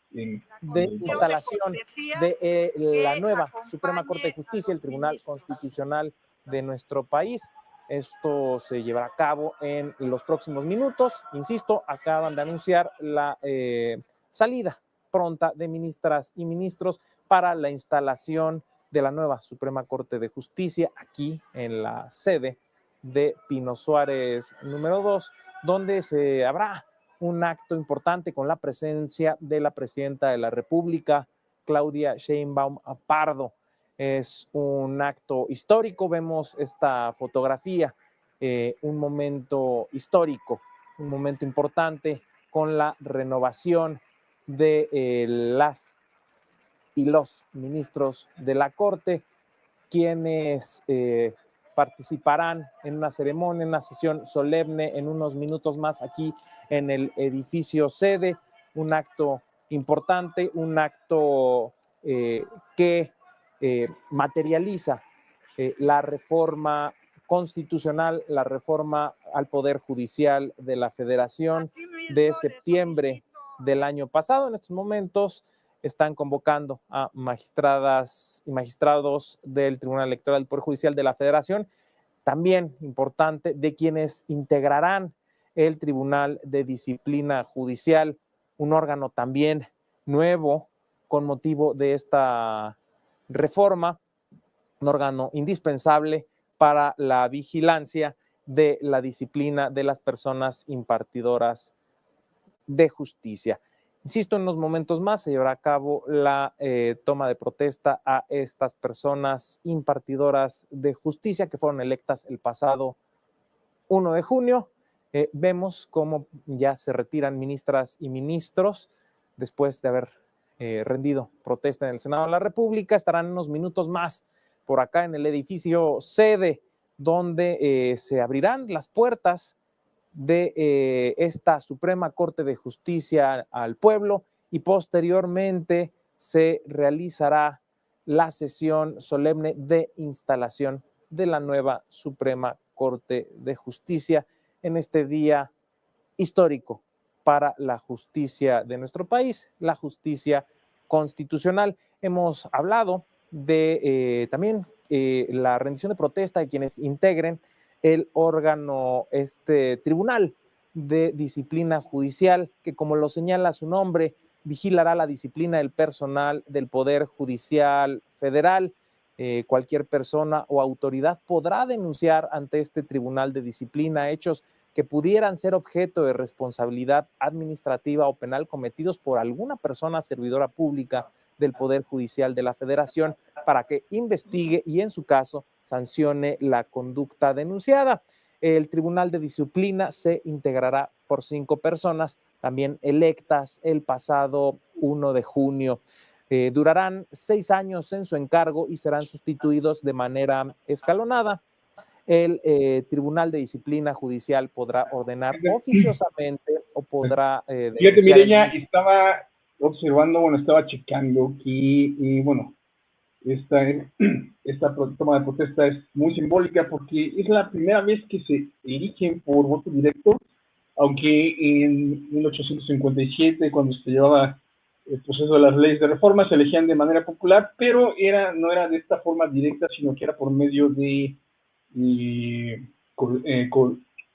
De instalación de la nueva Suprema Corte de Justicia, el Tribunal Constitucional de nuestro país. Esto se llevará a cabo en los próximos minutos. Insisto, acaban de anunciar la salida pronta de ministras y ministros para la instalación de la nueva Suprema Corte de Justicia aquí en la sede de Pino Suárez número 2, donde se habrá un acto importante con la presencia de la presidenta de la República, Claudia Sheinbaum Pardo. Es un acto histórico, vemos esta fotografía, un momento histórico, un momento importante con la renovación de las y los ministros de la Corte, quienes participarán en una ceremonia, en una sesión solemne en unos minutos más aquí en el edificio sede, un acto importante, un acto que materializa la reforma constitucional, la reforma al Poder Judicial de la Federación de septiembre del año pasado. En estos momentos están convocando a magistradas y magistrados del Tribunal Electoral del Poder Judicial de la Federación, también importante, de quienes integrarán el Tribunal de Disciplina Judicial, un órgano también nuevo con motivo de esta reforma, un órgano indispensable para la vigilancia de la disciplina de las personas impartidoras de justicia. Insisto, en unos momentos más se llevará a cabo la toma de protesta a estas personas impartidoras de justicia que fueron electas el pasado 1 de junio. Vemos cómo ya se retiran ministras y ministros después de haber rendido protesta en el Senado de la República. Estarán unos minutos más por acá en el edificio sede, donde se abrirán las puertas de esta Suprema Corte de Justicia al pueblo y posteriormente se realizará la sesión solemne de instalación de la nueva Suprema Corte de Justicia en este día histórico para la justicia de nuestro país, la justicia constitucional. Hemos hablado de también la rendición de protesta de quienes integren el órgano, este tribunal de Disciplina Judicial, que como lo señala su nombre, vigilará la disciplina del personal del Poder Judicial Federal. Cualquier persona o autoridad podrá denunciar ante este tribunal de disciplina hechos que pudieran ser objeto de responsabilidad administrativa o penal cometidos por alguna persona servidora pública del Poder Judicial de la Federación, para que investigue y, en su caso, sancione la conducta denunciada. El Tribunal de Disciplina se integrará por 5 personas, también electas el pasado 1 de junio. Durarán 6 años en su encargo y serán sustituidos de manera escalonada. El Tribunal de Disciplina Judicial podrá ordenar oficiosamente o podrá Fíjate, Mireya, estaba observando, bueno, estaba checando que, bueno, esta toma de protesta es muy simbólica porque es la primera vez que se eligen por voto directo, aunque en 1857, cuando se llevaba el proceso de las leyes de reforma, se elegían de manera popular, pero no era de esta forma directa, sino que era por medio de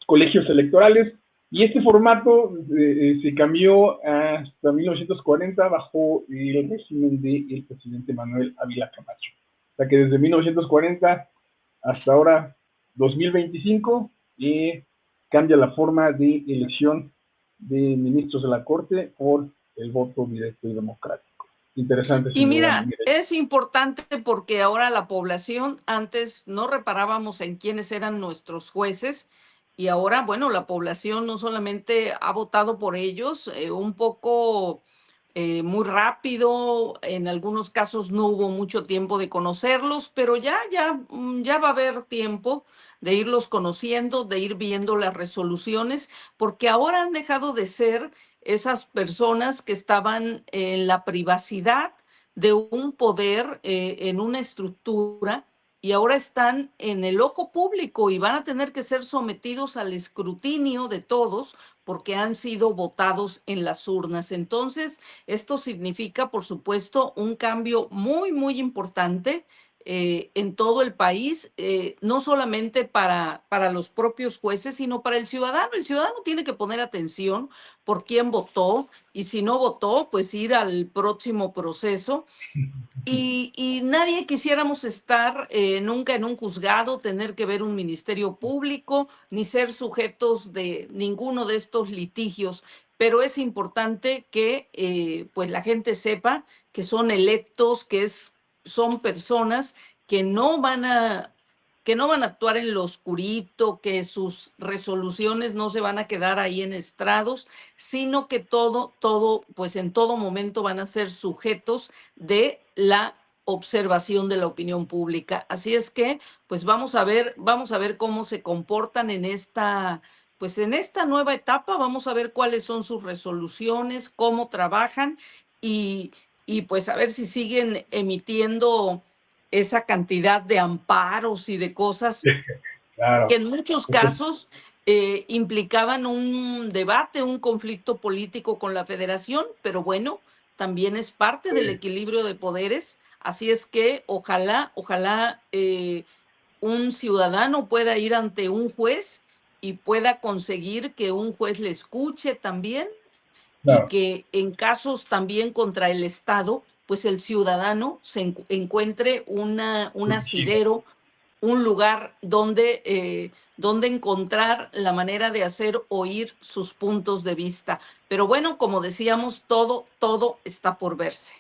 colegios electorales, y este formato se cambió hasta 1940 bajo el régimen del presidente Manuel Ávila Camacho. O sea que desde 1940 hasta ahora, 2025, cambia la forma de elección de ministros de la Corte por el voto directo y democrático. Interesante. Y mira, es importante porque ahora la población, antes no reparábamos en quiénes eran nuestros jueces, y ahora, bueno, la población no solamente ha votado por ellos, un poco muy rápido, en algunos casos no hubo mucho tiempo de conocerlos, pero ya va a haber tiempo de irlos conociendo, de ir viendo las resoluciones, porque ahora han dejado de ser esas personas que estaban en la privacidad de un poder, en una estructura, y ahora están en el ojo público y van a tener que ser sometidos al escrutinio de todos porque han sido votados en las urnas. Entonces, esto significa, por supuesto, un cambio muy, muy importante en todo el país, no solamente para los propios jueces, sino para el ciudadano. El ciudadano tiene que poner atención por quién votó, y si no votó, pues ir al próximo proceso. Y nadie quisiéramos estar nunca en un juzgado, tener que ver un ministerio público, ni ser sujetos de ninguno de estos litigios. Pero es importante que pues la gente sepa que son electos, son personas que no van a actuar en lo oscurito, que sus resoluciones no se van a quedar ahí en estrados, sino que todo, pues en todo momento van a ser sujetos de la observación de la opinión pública. Así es que, pues vamos a ver cómo se comportan en esta nueva etapa. Vamos a ver cuáles son sus resoluciones, cómo trabajan, y pues a ver si siguen emitiendo esa cantidad de amparos y de cosas Claro. que en muchos casos implicaban un debate, un conflicto político con la federación, pero bueno, también es parte del equilibrio de poderes. Así es que ojalá un ciudadano pueda ir ante un juez y pueda conseguir que un juez le escuche también, y que en casos también contra el Estado, pues el ciudadano se encuentre un asidero, un lugar donde encontrar la manera de hacer oír sus puntos de vista. Pero bueno, como decíamos, todo está por verse.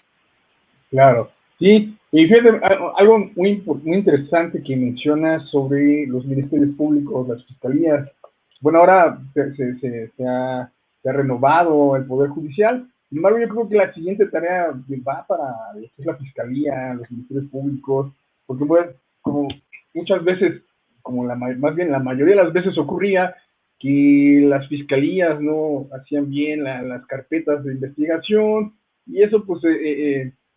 Claro, sí, y fíjate, algo muy interesante que mencionas sobre los ministerios públicos, las fiscalías. Bueno, ahora se ha renovado el Poder Judicial. Sin embargo, yo creo que la siguiente tarea va para lo que es la fiscalía, los ministerios públicos, porque pues, como muchas veces, más bien la mayoría de las veces ocurría que las fiscalías no hacían bien las carpetas de investigación, y eso pues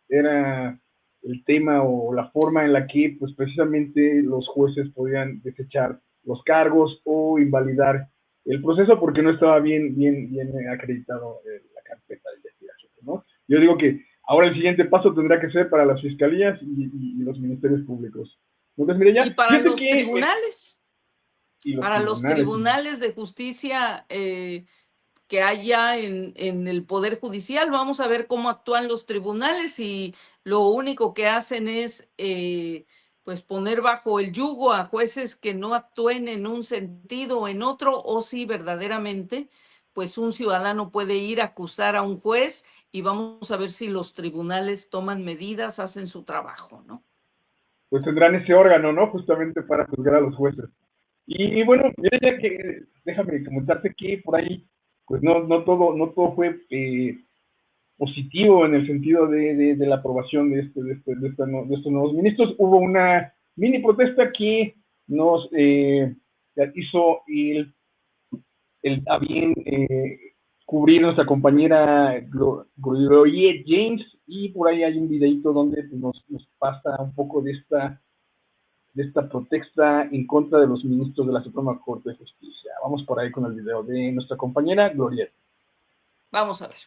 era el tema o la forma en la que pues precisamente los jueces podían desechar los cargos o invalidar el proceso porque no estaba bien acreditado la carpeta de investigación, ¿no? Yo digo que ahora el siguiente paso tendrá que ser para las fiscalías y los ministerios públicos. Entonces, mire, ya, y para los tribunales. Y para los tribunales de justicia que haya en el Poder Judicial. Vamos a ver cómo actúan los tribunales y lo único que hacen es pues poner bajo el yugo a jueces que no actúen en un sentido o en otro, o si verdaderamente pues un ciudadano puede ir a acusar a un juez, y vamos a ver si los tribunales toman medidas, hacen su trabajo, ¿no? Pues tendrán ese órgano, ¿no? Justamente para juzgar a los jueces. Y bueno, ya que déjame comentarte que por ahí pues no todo fue positivo en el sentido de la aprobación de estos nuevos ministros. Hubo una mini protesta que nos hizo a bien cubrir nuestra compañera Gloria James, y por ahí hay un videito donde nos pasa un poco de esta protesta en contra de los ministros de la Suprema Corte de Justicia. Vamos por ahí con el video de nuestra compañera Gloria. Vamos a ver.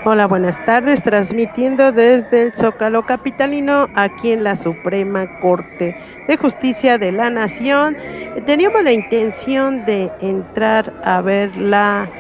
Hola, buenas tardes, transmitiendo desde el Zócalo capitalino, aquí en la Suprema Corte de Justicia de la Nación. Teníamos la intención de entrar a ver la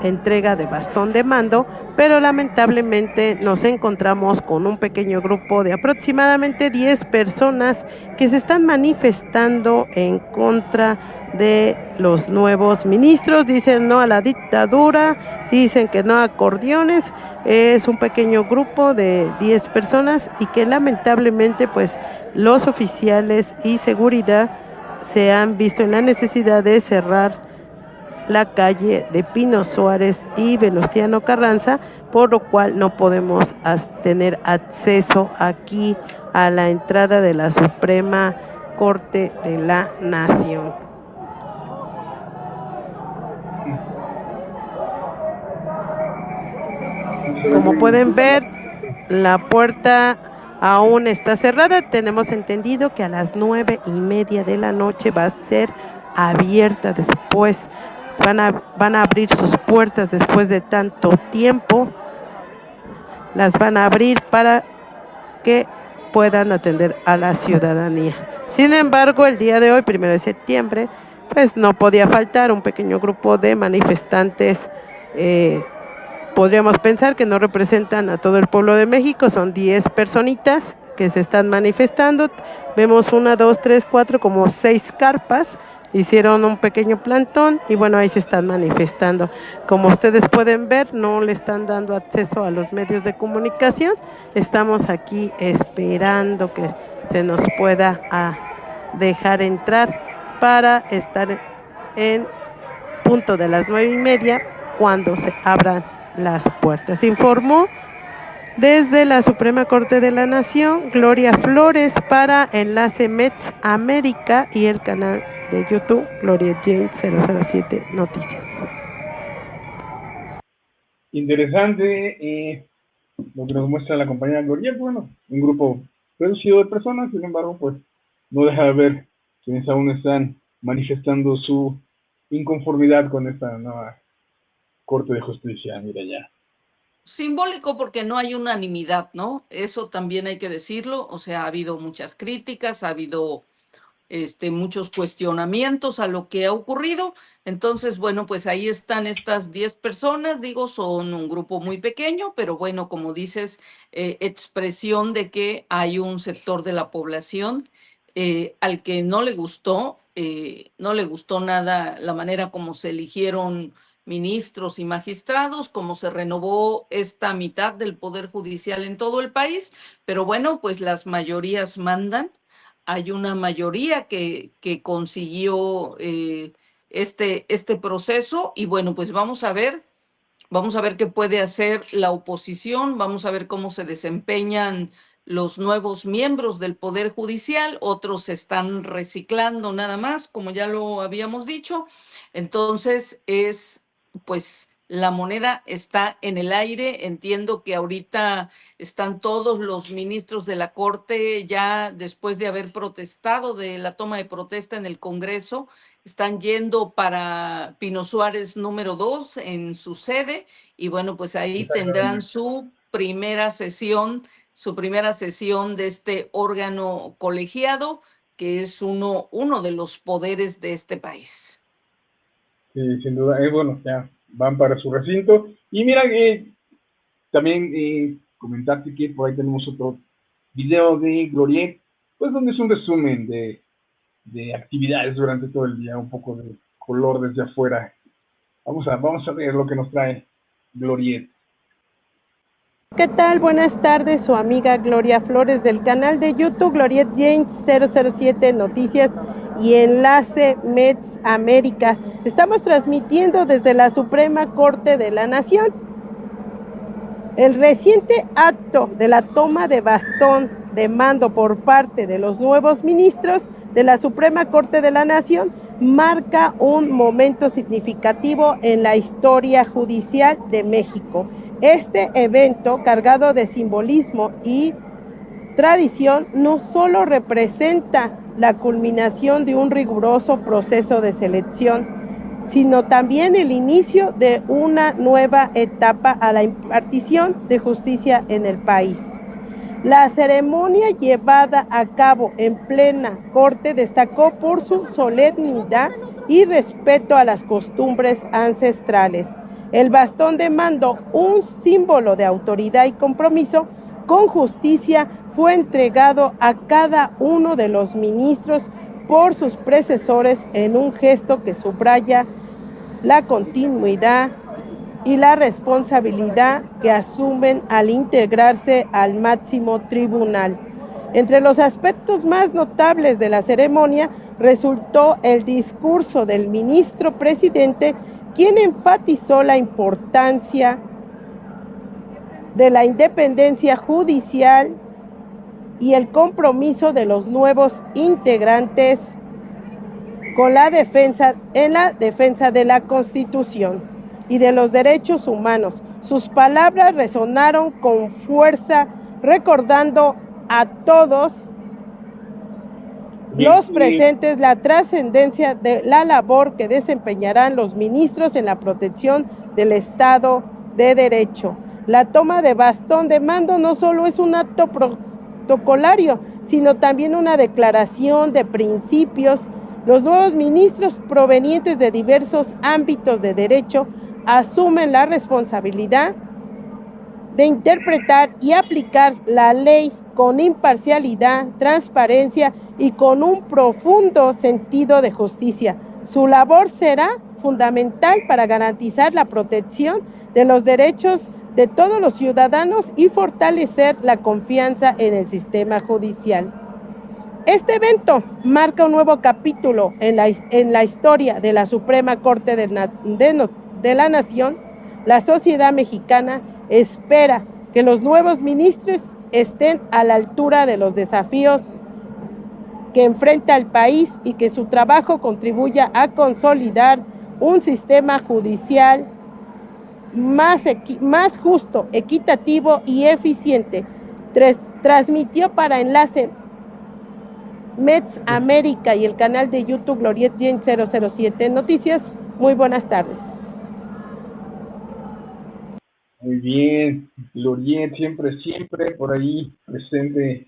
entrega de bastón de mando, pero lamentablemente nos encontramos con un pequeño grupo de aproximadamente 10 personas que se están manifestando en contra de los nuevos ministros. Dicen no a la dictadura, dicen que no a acordeones. Es un pequeño grupo de 10 personas y que lamentablemente pues los oficiales y seguridad se han visto en la necesidad de cerrar la calle de Pino Suárez y Venustiano Carranza, por lo cual no podemos tener acceso aquí a la entrada de la Suprema Corte de la Nación. Como pueden ver, la puerta aún está cerrada. Tenemos entendido que a las 9:30 de la noche va a ser abierta después. Van a abrir sus puertas después de tanto tiempo. Las van a abrir para que puedan atender a la ciudadanía. Sin embargo, el día de hoy, 1 de septiembre, pues no podía faltar un pequeño grupo de manifestantes. Podríamos pensar que no representan a todo el pueblo de México, son 10 personitas que se están manifestando. Vemos 1, 2, 3, 4, como 6 carpas. Hicieron un pequeño plantón y bueno, ahí se están manifestando. Como ustedes pueden ver, no le están dando acceso a los medios de comunicación. Estamos aquí esperando que se nos pueda dejar entrar para estar en punto de las 9:30 cuando se abran las puertas. Informó desde la Suprema Corte de la Nación Gloria Flores para Enlace Mets América y el canal de YouTube Gloria James 007 Noticias. Interesante lo que nos muestra la compañera Gloria. Bueno, un grupo reducido de personas, sin embargo, pues no deja de ver quienes aún están manifestando su inconformidad con esta nueva Corte de Justicia. Mira ya. Simbólico porque no hay unanimidad, ¿no? Eso también hay que decirlo. O sea, ha habido muchas críticas, ha habido muchos cuestionamientos a lo que ha ocurrido. Entonces, bueno, pues ahí están estas 10 personas, digo, son un grupo muy pequeño, pero bueno, como dices, expresión de que hay un sector de la población al que no le gustó nada la manera como se eligieron ministros y magistrados, como se renovó esta mitad del Poder Judicial en todo el país, pero bueno, pues las mayorías mandan. Hay una mayoría que consiguió este proceso y bueno, pues vamos a ver qué puede hacer la oposición, vamos a ver cómo se desempeñan los nuevos miembros del Poder Judicial. Otros se están reciclando nada más, como ya lo habíamos dicho. Entonces pues la moneda está en el aire. Entiendo que ahorita están todos los ministros de la Corte ya después de haber protestado de la toma de protesta en el Congreso, están yendo para Pino Suárez número 2 en su sede y bueno, pues ahí tendrán su primera sesión su primera sesión de este órgano colegiado, que es uno de los poderes de este país. Sí, sin duda, bueno, ya van para su recinto. Y mira, también comentarte que por ahí tenemos otro video de Gloriet, pues donde es un resumen de actividades durante todo el día, un poco de color desde afuera. Vamos a ver lo que nos trae Gloriet. ¿Qué tal? Buenas tardes, su amiga Gloria Flores del canal de YouTube Gloriet James 007 Noticias y Enlace Mets América. Estamos transmitiendo desde la Suprema Corte de la Nación. El reciente acto de la toma de bastón de mando por parte de los nuevos ministros de la Suprema Corte de la Nación marca un momento significativo en la historia judicial de México. Este evento, cargado de simbolismo y tradición, no solo representa la culminación de un riguroso proceso de selección, sino también el inicio de una nueva etapa a la impartición de justicia en el país. La ceremonia llevada a cabo en plena corte destacó por su solemnidad y respeto a las costumbres ancestrales. El bastón de mando, un símbolo de autoridad y compromiso con justicia, fue entregado a cada uno de los ministros por sus predecesores en un gesto que subraya la continuidad y la responsabilidad que asumen al integrarse al máximo tribunal. Entre los aspectos más notables de la ceremonia resultó el discurso del ministro presidente, quien enfatizó la importancia de la independencia judicial y el compromiso de los nuevos integrantes con la defensa de la Constitución y de los derechos humanos. Sus palabras resonaron con fuerza, recordando a todos los presentes la trascendencia de la labor que desempeñarán los ministros en la protección del Estado de Derecho. La toma de bastón de mando no solo es un acto protocolario, sino también una declaración de principios. Los nuevos ministros provenientes de diversos ámbitos de derecho asumen la responsabilidad de interpretar y aplicar la ley con imparcialidad, transparencia y con un profundo sentido de justicia. Su labor será fundamental para garantizar la protección de los derechos de todos los ciudadanos y fortalecer la confianza en el sistema judicial. Este evento marca un nuevo capítulo en la historia de la Suprema Corte de la Nación. La sociedad mexicana espera que los nuevos ministros estén a la altura de los desafíos que enfrenta el país y que su trabajo contribuya a consolidar un sistema judicial más justo, equitativo y eficiente. Transmitió para Enlace Mets América y el canal de YouTube Gloriet James 007 Noticias. Muy buenas tardes. Muy bien, Gloriet siempre por ahí presente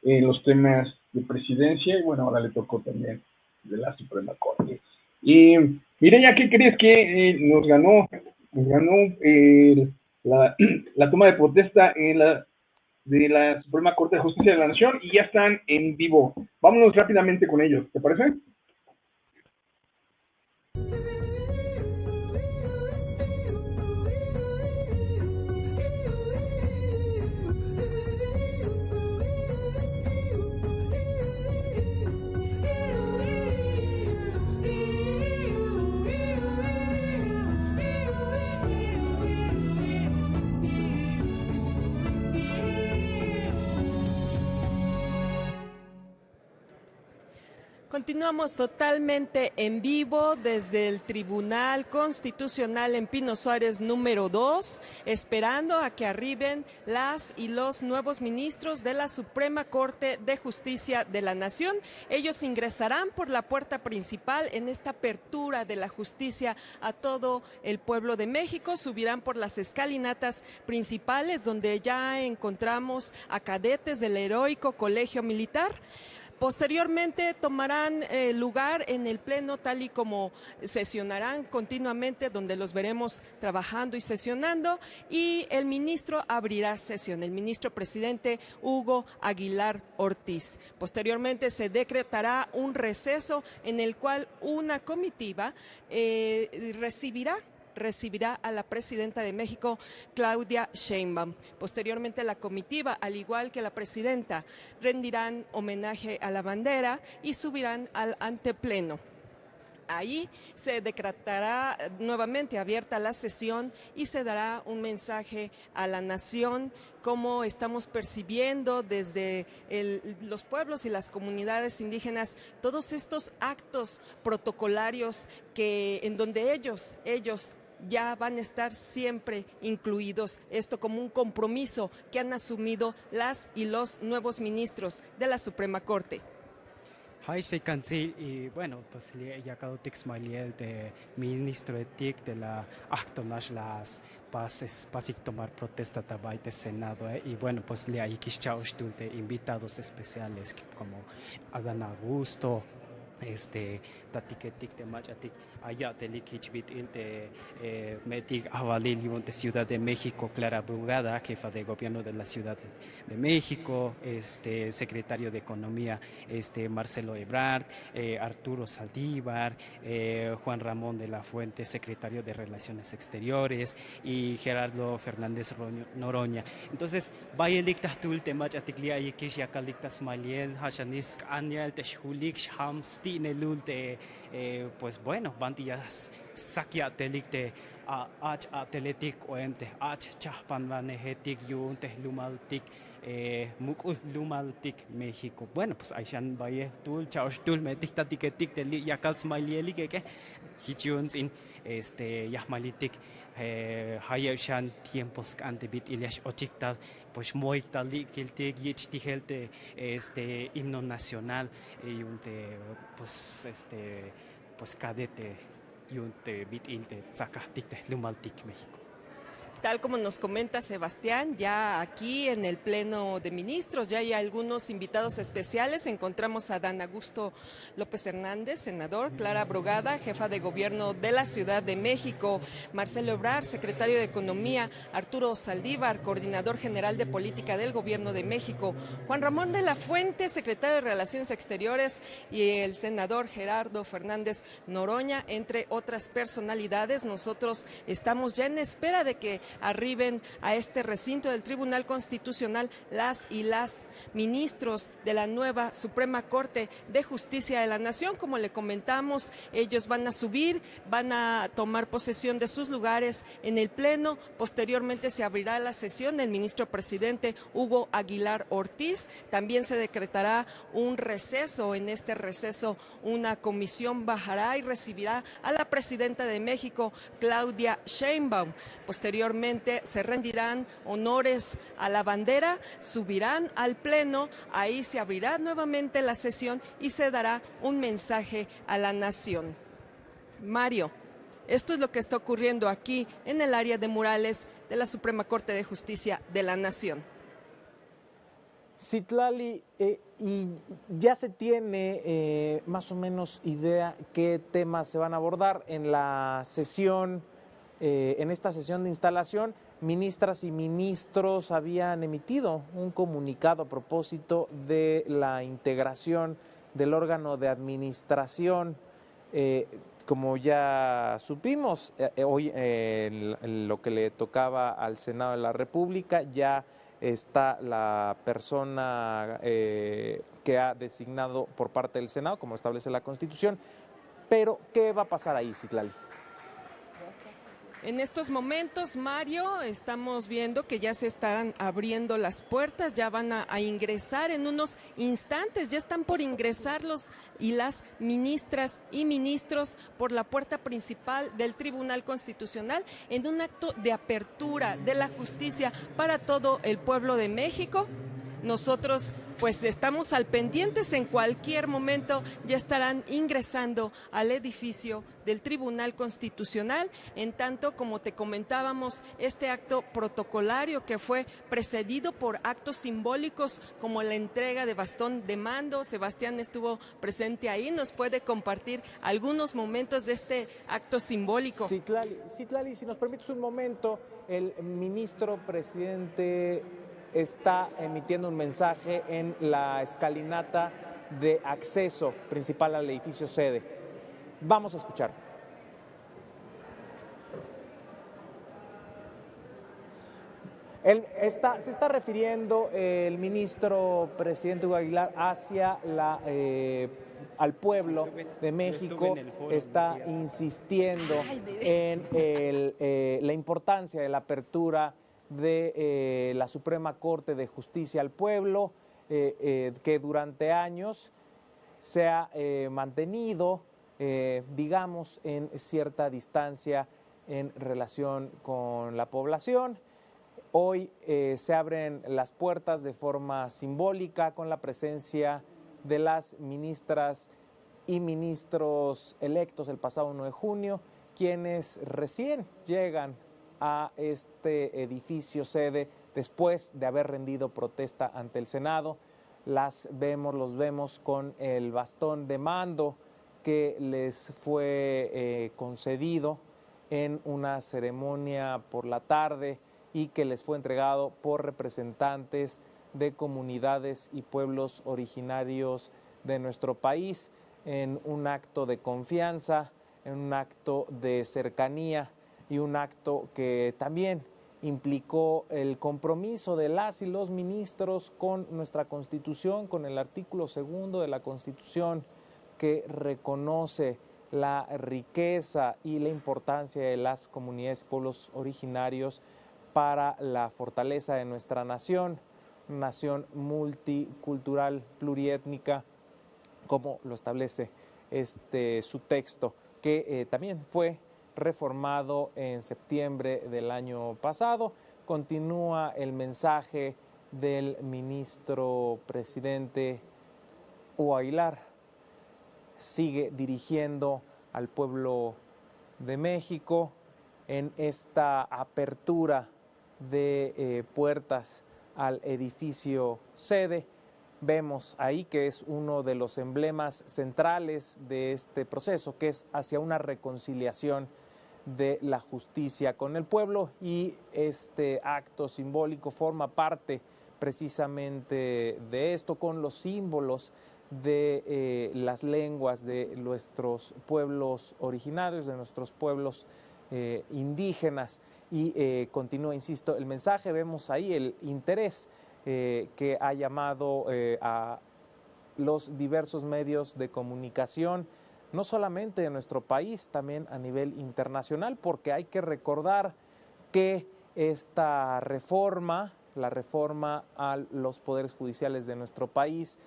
en los temas de presidencia y bueno, ahora le tocó también de la Suprema Corte. Y Mireya, ¿qué crees que nos ganó la toma de protesta de la Suprema Corte de Justicia de la Nación y ya están en vivo? Vámonos rápidamente con ellos, ¿te parece? Continuamos totalmente en vivo desde el Tribunal Constitucional en Pino Suárez número 2, esperando a que arriben las y los nuevos ministros de la Suprema Corte de Justicia de la Nación. Ellos ingresarán por la puerta principal en esta apertura de la justicia a todo el pueblo de México, subirán por las escalinatas principales donde ya encontramos a cadetes del heroico Colegio Militar. Posteriormente tomarán lugar en el Pleno tal y como sesionarán continuamente, donde los veremos trabajando y sesionando, y el ministro abrirá sesión, el ministro presidente Hugo Aguilar Ortiz. Posteriormente se decretará un receso en el cual una comitiva recibirá a la presidenta de México, Claudia Sheinbaum. Posteriormente, la comitiva, al igual que la presidenta, rendirán homenaje a la bandera y subirán al antepleno. Ahí se decretará nuevamente abierta la sesión y se dará un mensaje a la nación, cómo estamos percibiendo desde los pueblos y las comunidades indígenas todos estos actos protocolarios en donde ellos ya van a estar siempre incluidos, esto como un compromiso que han asumido las y los nuevos ministros de la Suprema Corte. Y bueno, pues ya cada Ismael de ministro de la actonas las pases tomar protesta de Senado y bueno, pues le hay que de invitados especiales como Adán Augusto, tatiketik de machatik allá de liquichbit de metic avalilion de Ciudad de México, Clara Brugada, jefa de gobierno de la Ciudad de México, secretario de Economía, Marcelo Ebrard, Arturo Saldívar, Juan Ramón de la Fuente, secretario de Relaciones Exteriores, y Gerardo Fernández Noroña. Entonces, vaya lictatul de machatik lia y que ya calictas maliel, hashanisk aniel de shulik hamsti nelul de pues bueno, bantillas sakia delicte ach atletic oente ach chahpanvanehetic yunte lumaltic muku lumaltic México. Bueno, pues aishan vaye tul chaustul metic tatiketic de yakal smiley que hichuns in yahmalitic hayashan tiempos antebit iliash ochictal pues moictali kiltic yichtigelte himno nacional y pues cadete y un bitil de Zacatec de Lumaltic, México. Tal como nos comenta Sebastián, ya aquí en el Pleno de Ministros ya hay algunos invitados especiales. Encontramos a Adán Augusto López Hernández, senador, Clara Brugada, jefa de gobierno de la Ciudad de México, Marcelo Ebrard, secretario de Economía, Arturo Saldívar, coordinador general de política del Gobierno de México, Juan Ramón de la Fuente, secretario de Relaciones Exteriores, y el senador Gerardo Fernández Noroña, entre otras personalidades. Nosotros estamos ya en espera de que arriben a este recinto del Tribunal Constitucional las ministros de la nueva Suprema Corte de Justicia de la Nación. Como le comentamos, ellos van a subir, van a tomar posesión de sus lugares en el Pleno. Posteriormente se abrirá la sesión del ministro presidente Hugo Aguilar Ortiz. También se decretará un receso. En este receso, una comisión bajará y recibirá a la presidenta de México, Claudia Sheinbaum. Posteriormente se rendirán honores a la bandera, subirán al Pleno, ahí se abrirá nuevamente la sesión y se dará un mensaje a la nación. Mario, esto es lo que está ocurriendo aquí en el área de murales de la Suprema Corte de Justicia de la Nación. Citlali, y ya se tiene más o menos idea qué temas se van a abordar en la sesión. En esta sesión de instalación, ministras y ministros habían emitido un comunicado a propósito de la integración del órgano de administración. Como ya supimos, hoy en lo que le tocaba al Senado de la República ya está la persona que ha designado por parte del Senado, como establece la Constitución. Pero, ¿qué va a pasar ahí, Citlali? En estos momentos, Mario, estamos viendo que ya se están abriendo las puertas, ya van a ingresar en unos instantes, ya están por ingresar los y las ministras y ministros por la puerta principal del Tribunal Constitucional en un acto de apertura de la justicia para todo el pueblo de México. Nosotros pues estamos al pendientes, en cualquier momento ya estarán ingresando al edificio del Tribunal Constitucional, en tanto, como te comentábamos, este acto protocolario que fue precedido por actos simbólicos como la entrega de bastón de mando. Sebastián estuvo presente ahí, nos puede compartir algunos momentos de este acto simbólico. Citlali, si nos permites un momento, el ministro presidente está emitiendo un mensaje en la escalinata de acceso principal al edificio sede. Vamos a escuchar. Se está refiriendo el ministro presidente Hugo Aguilar hacia al pueblo de México, está insistiendo en la importancia de la apertura de la Suprema Corte de Justicia al pueblo, que durante años se ha mantenido, digamos, en cierta distancia en relación con la población. Hoy se abren las puertas de forma simbólica con la presencia de las ministras y ministros electos el pasado 1 de junio, quienes recién llegan a este edificio sede después de haber rendido protesta ante el Senado. Los vemos con el bastón de mando que les fue concedido en una ceremonia por la tarde y que les fue entregado por representantes de comunidades y pueblos originarios de nuestro país, en un acto de confianza, en un acto de cercanía y un acto que también implicó el compromiso de las y los ministros con nuestra Constitución, con el artículo 2 de la Constitución, que reconoce la riqueza y la importancia de las comunidades y pueblos originarios para la fortaleza de nuestra nación, nación multicultural, pluriétnica, como lo establece su texto, que también fue reformado en septiembre del año pasado. Continúa el mensaje del ministro presidente Hugo Aguilar. Sigue dirigiendo al pueblo de México en esta apertura de puertas al edificio sede. Vemos ahí que es uno de los emblemas centrales de este proceso, que es hacia una reconciliación de la justicia con el pueblo, y este acto simbólico forma parte precisamente de esto, con los símbolos de las lenguas de nuestros pueblos originarios, de nuestros pueblos indígenas, y continúa, insisto, el mensaje. Vemos ahí el interés que ha llamado a los diversos medios de comunicación, no solamente de nuestro país, también a nivel internacional, porque hay que recordar que esta reforma, la reforma a los poderes judiciales de nuestro país,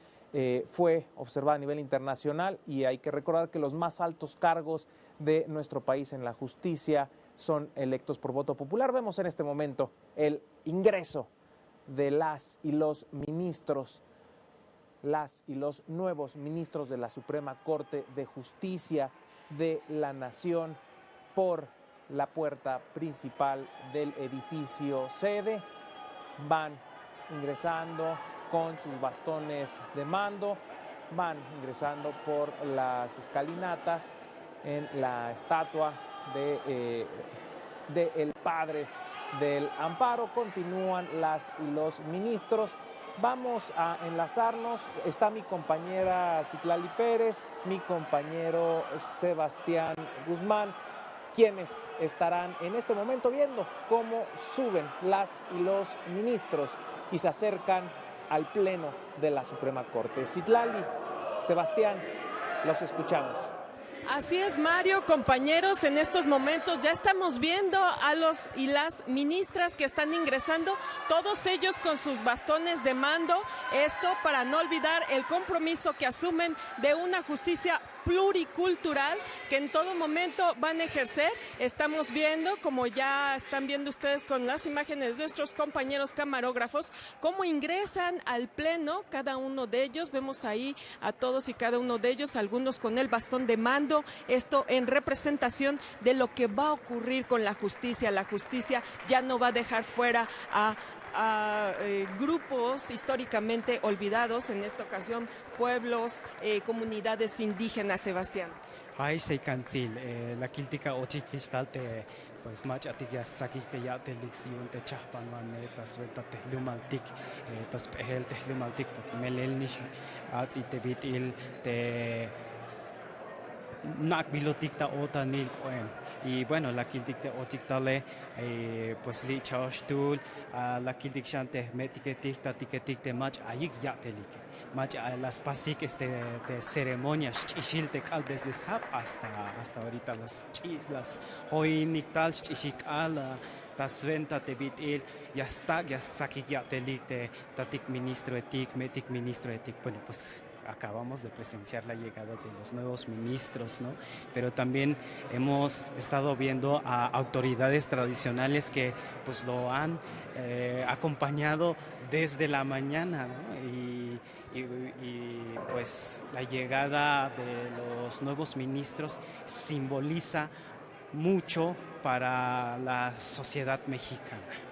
fue observada a nivel internacional, y hay que recordar que los más altos cargos de nuestro país en la justicia son electos por voto popular. Vemos en este momento el ingreso de las y los ministros, las y los nuevos ministros de la Suprema Corte de Justicia de la Nación por la puerta principal del edificio sede. Van ingresando con sus bastones de mando, van ingresando por las escalinatas en la estatua de el padre del amparo. Continúan las y los ministros. Vamos a enlazarnos. Está mi compañera Citlali Pérez, mi compañero Sebastián Guzmán, quienes estarán en este momento viendo cómo suben las y los ministros y se acercan al Pleno de la Suprema Corte. Citlali, Sebastián, los escuchamos. Así es, Mario, compañeros, en estos momentos ya estamos viendo a los y las ministras que están ingresando, todos ellos con sus bastones de mando, esto para no olvidar el compromiso que asumen de una justicia pluricultural que en todo momento van a ejercer. Estamos viendo, como ya están viendo ustedes con las imágenes de nuestros compañeros camarógrafos, cómo ingresan al pleno cada uno de ellos. Vemos ahí a todos y cada uno de ellos, algunos con el bastón de mando, esto en representación de lo que va a ocurrir con la justicia. La justicia ya no va a dejar fuera a grupos históricamente olvidados, en esta ocasión pueblos, comunidades indígenas, Sebastián. Hay se cancil, la quiltica ochiquistalte, pues mach atigas saquite ya te lección te chahpan manetas, reta te lumaltic, tas pehel te lumaltic, melel nish, atzi te bitil te nak biloticta ota nil coen. Y bueno, la kildik de otiktale, pues li chashtul, la kildik shante metiketik, tatiketik de mach ayik yatelik. Mach las pasik de ceremonias, chichiltek al desde sap hasta ahorita las hoiniktal, chichikal, tasventa te bitil, ya sakik yatelik de tatik ministro etik, metik ministro etik. Bueno, pues acabamos de presenciar la llegada de los nuevos ministros, ¿no? Pero también hemos estado viendo a autoridades tradicionales que pues lo han acompañado desde la mañana, ¿no? Y pues la llegada de los nuevos ministros simboliza mucho para la sociedad mexicana.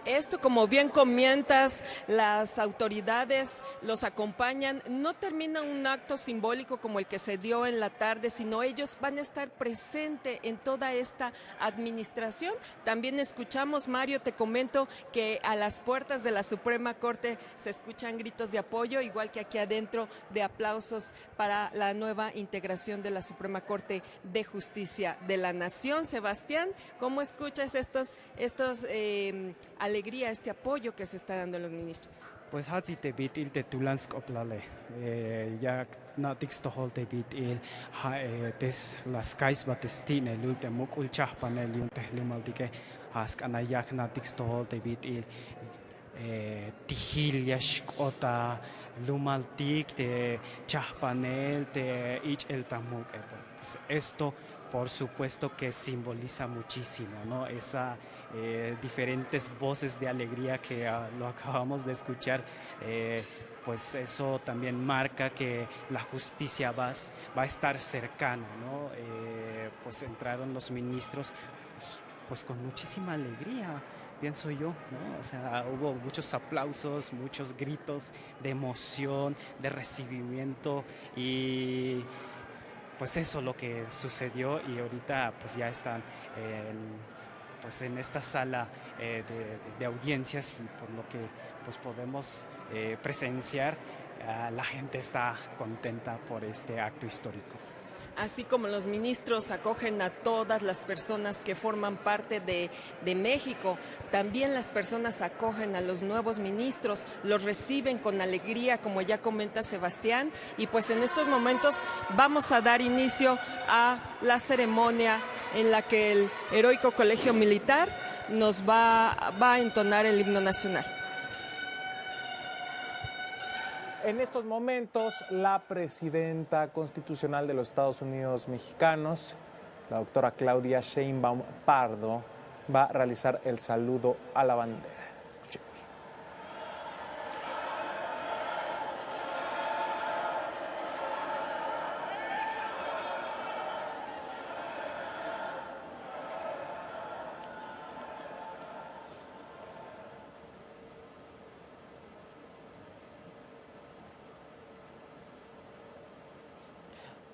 Esto, como bien comentas, las autoridades los acompañan. No termina un acto simbólico como el que se dio en la tarde, sino ellos van a estar presentes en toda esta administración. También escuchamos, Mario, te comento que a las puertas de la Suprema Corte se escuchan gritos de apoyo, igual que aquí adentro, de aplausos para la nueva integración de la Suprema Corte de Justicia de la Nación. Sebastián, ¿cómo escuchas estos alegría, este apoyo que se está dando a los ministros? Pues hatsi te bitil te tulansk oplale, ya natix tohol te bitil, tes las kais batestine lulte mukul chahpanel yunte lumaldike, hask anayak natix tohol te bitil, tihil yashkota, lumaltik te chahpanel te ich el tamuk. Pues esto por supuesto que simboliza muchísimo, ¿no? Esa diferentes voces de alegría que lo acabamos de escuchar, pues eso también marca que la justicia va a estar cercana, ¿no? Pues entraron los ministros pues con muchísima alegría, pienso yo, ¿no? O sea, hubo muchos aplausos, muchos gritos de emoción, de recibimiento y pues eso lo que sucedió y ahorita pues ya están pues en esta sala de audiencias y por lo que pues podemos presenciar, la gente está contenta por este acto histórico. Así como los ministros acogen a todas las personas que forman parte de México, también las personas acogen a los nuevos ministros, los reciben con alegría, como ya comenta Sebastián, y pues en estos momentos vamos a dar inicio a la ceremonia en la que el heroico Colegio Militar nos va a entonar el himno nacional. En estos momentos, la presidenta constitucional de los Estados Unidos mexicanos, la doctora Claudia Sheinbaum Pardo, va a realizar el saludo a la bandera. Escuchemos.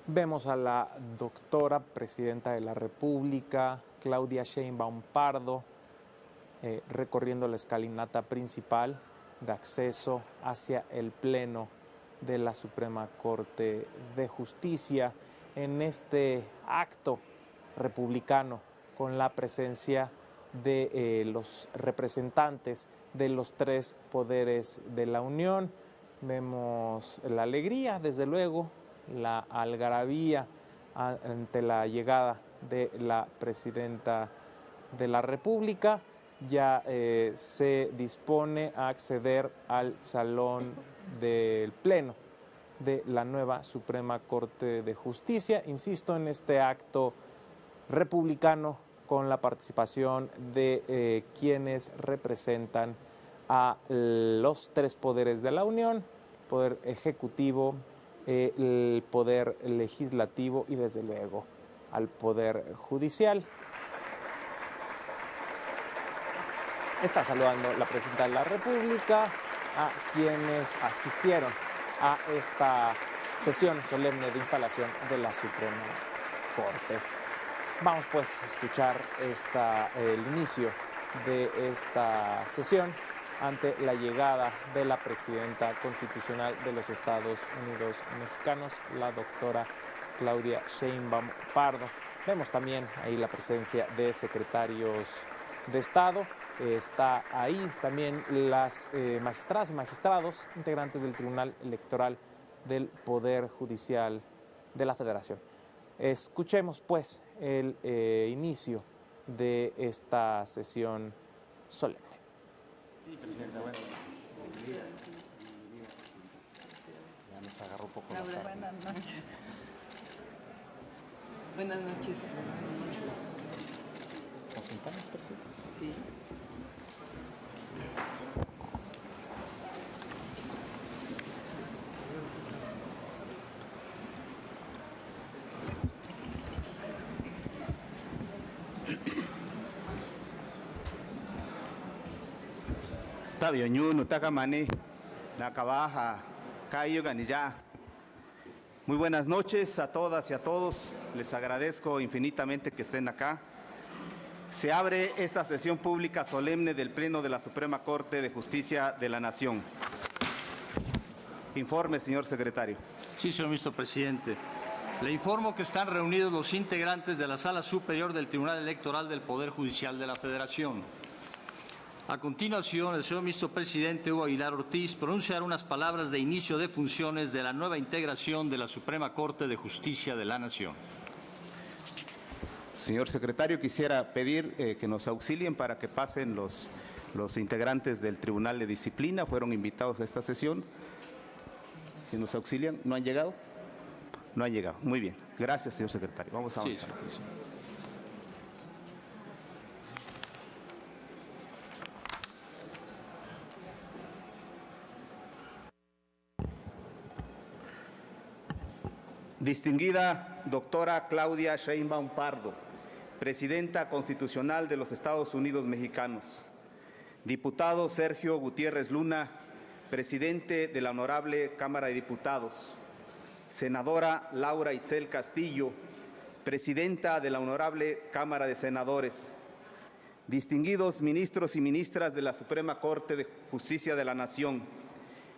Vemos a la doctora presidenta de la República, Claudia Sheinbaum Pardo, recorriendo la escalinata principal de acceso hacia el Pleno de la Suprema Corte de Justicia en este acto republicano con la presencia de los representantes de los tres poderes de la Unión. Vemos la alegría, desde luego, la algarabía ante la llegada de la presidenta de la República. Ya se dispone a acceder al salón del Pleno de la nueva Suprema Corte de Justicia. Insisto, en este acto republicano con la participación de quienes representan a los tres poderes de la Unión: poder ejecutivo, el poder legislativo y desde luego al poder judicial. Está saludando la presidenta de la República a quienes asistieron a esta sesión solemne de instalación de la Suprema Corte. Vamos pues a escuchar el inicio de esta sesión ante la llegada de la presidenta constitucional de los Estados Unidos mexicanos, la doctora Claudia Sheinbaum Pardo. Vemos también ahí la presencia de secretarios de Estado. Está ahí también las magistradas y magistrados integrantes del Tribunal Electoral del Poder Judicial de la Federación. Escuchemos pues el inicio de esta sesión solemne. Sí, presidenta, bueno. Ya nos agarró un poco la tarde. Buenas noches. Buenas noches. ¿Nos sentamos, presidenta? Sí. Muy buenas noches a todas y a todos. Les agradezco infinitamente que estén acá. Se abre esta sesión pública solemne del Pleno de la Suprema Corte de Justicia de la Nación. Informe, señor secretario. Sí, señor ministro presidente. Le informo que están reunidos los integrantes de la Sala Superior del Tribunal Electoral del Poder Judicial de la Federación. A continuación, el señor ministro presidente Hugo Aguilar Ortiz pronunciará unas palabras de inicio de funciones de la nueva integración de la Suprema Corte de Justicia de la Nación. Señor secretario, quisiera pedir que nos auxilien para que pasen los integrantes del Tribunal de Disciplina. Fueron invitados a esta sesión. Si nos auxilian, ¿no han llegado? No han llegado. Muy bien. Gracias, señor secretario. Vamos a avanzar. Sí. Distinguida doctora Claudia Sheinbaum Pardo, Presidenta Constitucional de los Estados Unidos Mexicanos. Diputado Sergio Gutiérrez Luna, Presidente de la Honorable Cámara de Diputados. Senadora Laura Itzel Castillo, Presidenta de la Honorable Cámara de Senadores. Distinguidos ministros y ministras de la Suprema Corte de Justicia de la Nación.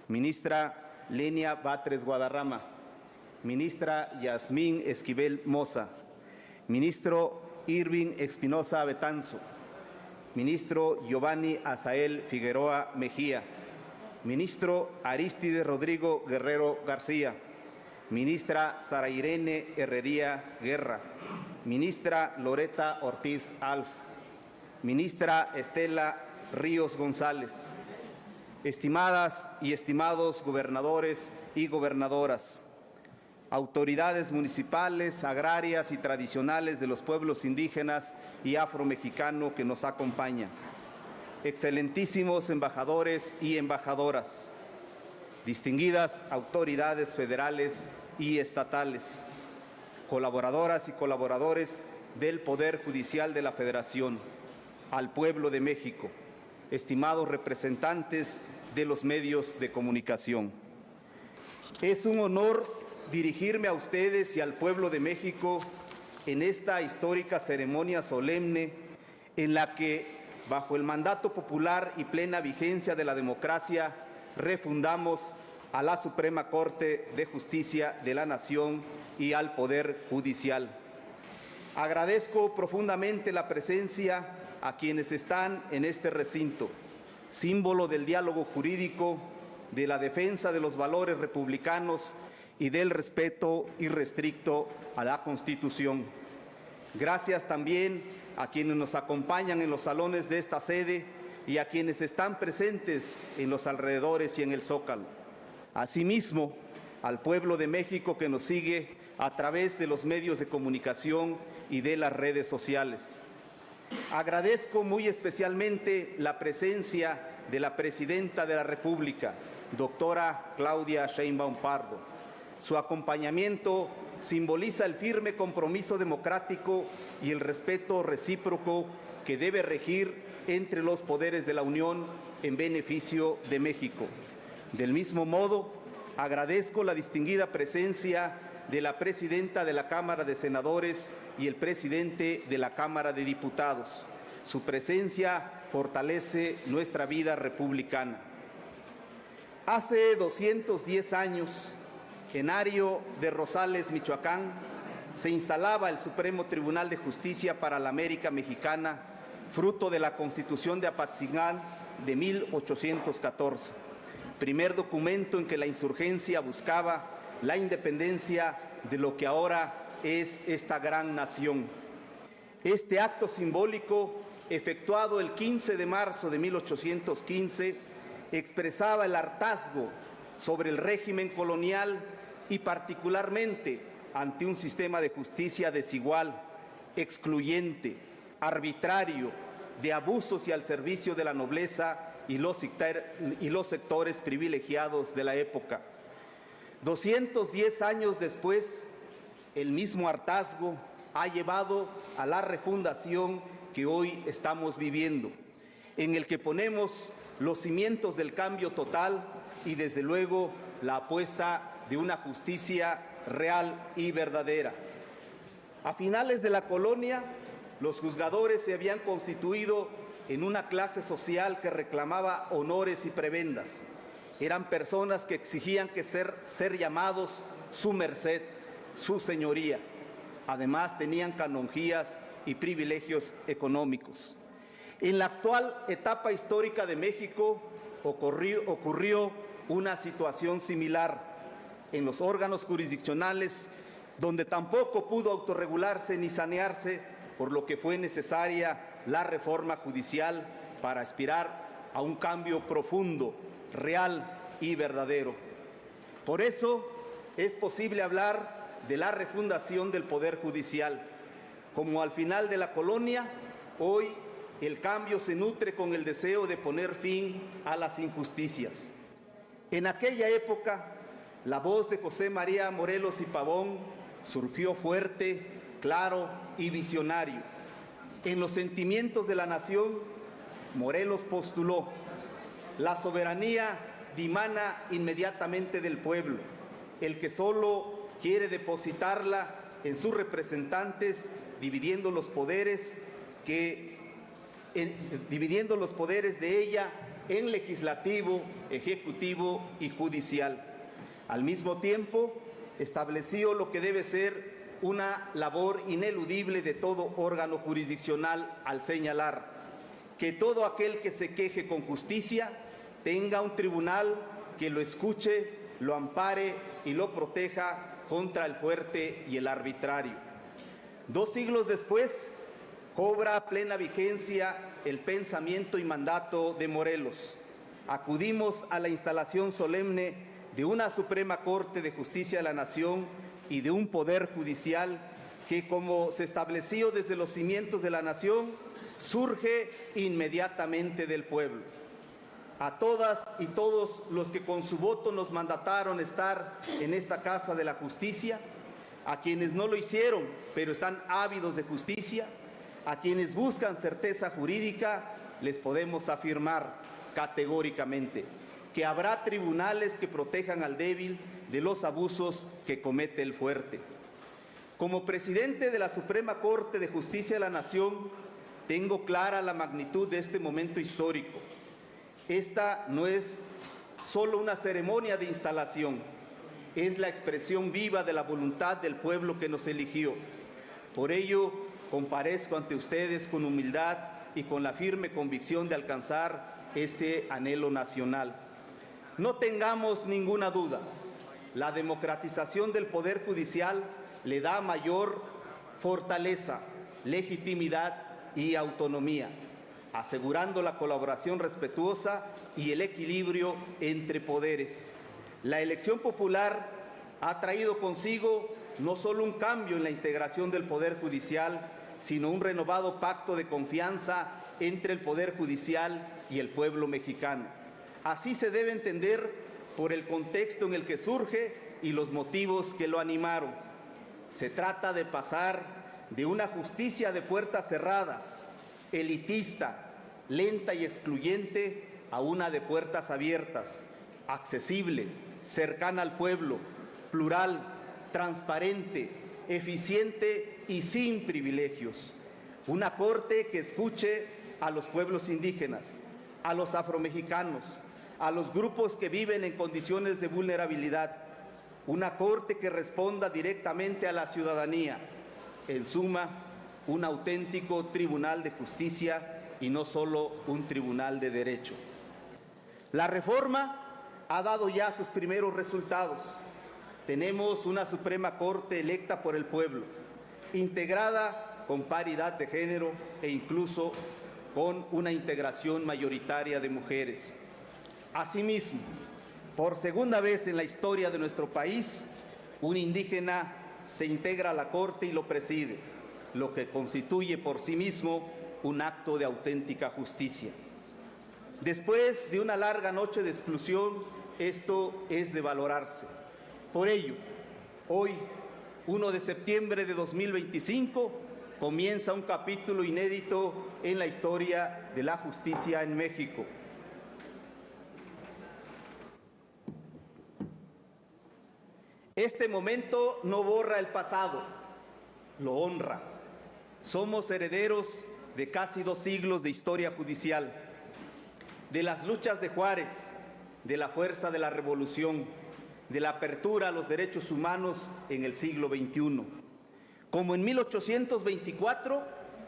Ministra Lenia Batres Guadarrama. Ministra Yasmín Esquivel Moza. Ministro Irving Espinosa Betanzo. Ministro Giovanni Azael Figueroa Mejía. Ministro Arístides Rodrigo Guerrero García. Ministra Sara Irene Herrería Guerra. Ministra Loreta Ortiz Alf. Ministra Estela Ríos González. Estimadas y estimados gobernadores y gobernadoras, autoridades municipales, agrarias y tradicionales de los pueblos indígenas y afromexicano que nos acompañan, excelentísimos embajadores y embajadoras, distinguidas autoridades federales y estatales, colaboradoras y colaboradores del Poder Judicial de la Federación, al pueblo de México, estimados representantes de los medios de comunicación. Es un honor dirigirme a ustedes y al pueblo de México en esta histórica ceremonia solemne en la que, bajo el mandato popular y plena vigencia de la democracia, refundamos a la Suprema Corte de Justicia de la Nación y al Poder Judicial. Agradezco profundamente la presencia a quienes están en este recinto, símbolo del diálogo jurídico, de la defensa de los valores republicanos y del respeto irrestricto a la Constitución. Gracias también a quienes nos acompañan en los salones de esta sede y a quienes están presentes en los alrededores y en el Zócalo. Asimismo, al pueblo de México que nos sigue a través de los medios de comunicación y de las redes sociales. Agradezco muy especialmente la presencia de la Presidenta de la República, doctora Claudia Sheinbaum Pardo. Su acompañamiento simboliza el firme compromiso democrático y el respeto recíproco que debe regir entre los poderes de la Unión en beneficio de México. Del mismo modo, agradezco la distinguida presencia de la Presidenta de la Cámara de Senadores y el Presidente de la Cámara de Diputados. Su presencia fortalece nuestra vida republicana. Hace 210 años, en Ario de Rosales, Michoacán, se instalaba el Supremo Tribunal de Justicia para la América Mexicana, fruto de la Constitución de Apatzingán de 1814, primer documento en que la insurgencia buscaba la independencia de lo que ahora es esta gran nación. Este acto simbólico, efectuado el 15 de marzo de 1815, expresaba el hartazgo sobre el régimen colonial y particularmente ante un sistema de justicia desigual, excluyente, arbitrario, de abusos y al servicio de la nobleza y los sectores privilegiados de la época. 210 años después, el mismo hartazgo ha llevado a la refundación que hoy estamos viviendo, en el que ponemos los cimientos del cambio total y desde luego la apuesta de una justicia real y verdadera. A finales de la colonia, los juzgadores se habían constituido en una clase social que reclamaba honores y prebendas. Eran personas que exigían ser llamados su merced, su señoría. Además, tenían canonjías y privilegios económicos. En la actual etapa histórica de México ocurrió una situación similar en los órganos jurisdiccionales, donde tampoco pudo autorregularse ni sanearse, por lo que fue necesaria la reforma judicial para aspirar a un cambio profundo, real y verdadero. Por eso es posible hablar de la refundación del Poder Judicial. Como al final de la colonia, hoy el cambio se nutre con el deseo de poner fin a las injusticias. En aquella época, la voz de José María Morelos y Pavón surgió fuerte, claro y visionario. En los sentimientos de la nación, Morelos postuló: la soberanía dimana inmediatamente del pueblo, el que solo quiere depositarla en sus representantes, dividiendo los poderes de ella en legislativo, ejecutivo y judicial. Al mismo tiempo, estableció lo que debe ser una labor ineludible de todo órgano jurisdiccional al señalar que todo aquel que se queje con justicia tenga un tribunal que lo escuche, lo ampare y lo proteja contra el fuerte y el arbitrario. 2 siglos después, cobra plena vigencia el pensamiento y mandato de Morelos. Acudimos a la instalación solemne de una Suprema Corte de Justicia de la Nación y de un Poder Judicial que, como se estableció desde los cimientos de la nación, surge inmediatamente del pueblo. A todas y todos los que con su voto nos mandataron estar en esta Casa de la Justicia, a quienes no lo hicieron, pero están ávidos de justicia, a quienes buscan certeza jurídica, les podemos afirmar categóricamente que habrá tribunales que protejan al débil de los abusos que comete el fuerte. Como presidente de la Suprema Corte de Justicia de la Nación, tengo clara la magnitud de este momento histórico. Esta no es solo una ceremonia de instalación, es la expresión viva de la voluntad del pueblo que nos eligió. Por ello, comparezco ante ustedes con humildad y con la firme convicción de alcanzar este anhelo nacional. No tengamos ninguna duda, la democratización del Poder Judicial le da mayor fortaleza, legitimidad y autonomía, asegurando la colaboración respetuosa y el equilibrio entre poderes. La elección popular ha traído consigo no solo un cambio en la integración del Poder Judicial, sino un renovado pacto de confianza entre el Poder Judicial y el pueblo mexicano. Así se debe entender por el contexto en el que surge y los motivos que lo animaron. Se trata de pasar de una justicia de puertas cerradas, elitista, lenta y excluyente, a una de puertas abiertas, accesible, cercana al pueblo, plural, transparente, eficiente y sin privilegios. Una corte que escuche a los pueblos indígenas, a los afromexicanos, a los grupos que viven en condiciones de vulnerabilidad. Una corte que responda directamente a la ciudadanía. En suma, un auténtico tribunal de justicia y no solo un tribunal de derecho. La reforma ha dado ya sus primeros resultados. Tenemos una Suprema Corte electa por el pueblo, integrada con paridad de género e incluso con una integración mayoritaria de mujeres. Asimismo, por segunda vez en la historia de nuestro país, un indígena se integra a la Corte y lo preside, lo que constituye por sí mismo un acto de auténtica justicia. Después de una larga noche de exclusión, esto es de valorarse. Por ello, hoy, 1 de septiembre de 2025, comienza un capítulo inédito en la historia de la justicia en México. Este momento no borra el pasado, lo honra. Somos herederos de casi 2 siglos de historia judicial, de las luchas de Juárez, de la fuerza de la revolución, de la apertura a los derechos humanos en el siglo XXI. Como en 1824,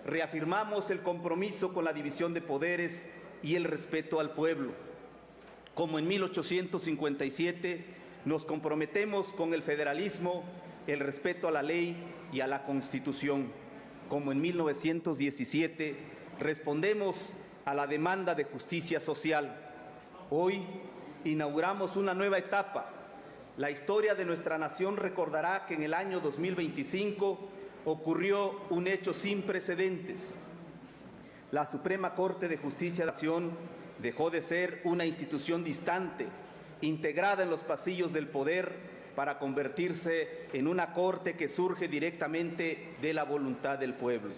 reafirmamos el compromiso con la división de poderes y el respeto al pueblo. Como en 1857, nos comprometemos con el federalismo, el respeto a la ley y a la Constitución. Como en 1917, respondemos a la demanda de justicia social. Hoy inauguramos una nueva etapa. La historia de nuestra nación recordará que en el año 2025 ocurrió un hecho sin precedentes. La Suprema Corte de Justicia de la Nación dejó de ser una institución distante, integrada en los pasillos del poder, para convertirse en una corte que surge directamente de la voluntad del pueblo.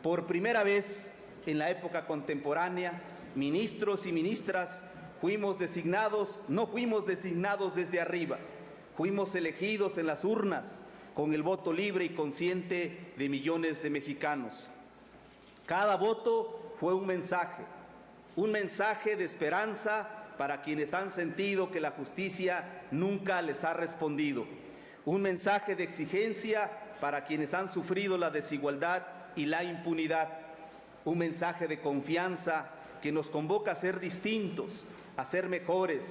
Por primera vez en la época contemporánea, ministros y ministras no fuimos designados desde arriba, fuimos elegidos en las urnas con el voto libre y consciente de millones de mexicanos. Cada voto fue un mensaje de esperanza para quienes han sentido que la justicia nunca les ha respondido, un mensaje de exigencia para quienes han sufrido la desigualdad y la impunidad, un mensaje de confianza que nos convoca a ser distintos, a ser mejores,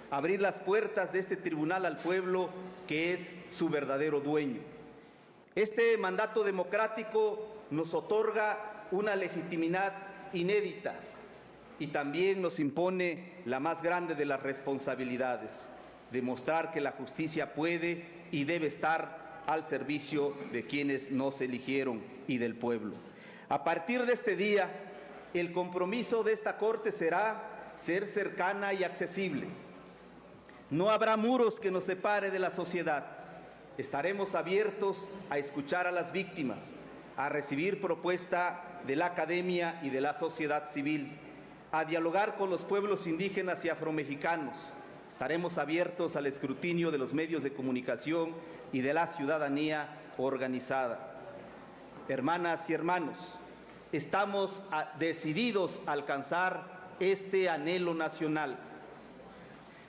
a abrir las puertas de este tribunal al pueblo que es su verdadero dueño. Este mandato democrático nos otorga una legitimidad inédita y también nos impone la más grande de las responsabilidades, demostrar que la justicia puede y debe estar al servicio de quienes nos eligieron y del pueblo. A partir de este día, el compromiso de esta Corte será ser cercana y accesible. No habrá muros que nos separe de la sociedad. Estaremos abiertos a escuchar a las víctimas, a recibir propuesta de la academia y de la sociedad civil, a dialogar con los pueblos indígenas y afromexicanos. Estaremos abiertos al escrutinio de los medios de comunicación y de la ciudadanía organizada. Hermanas y hermanos, estamos decididos a alcanzar este anhelo nacional.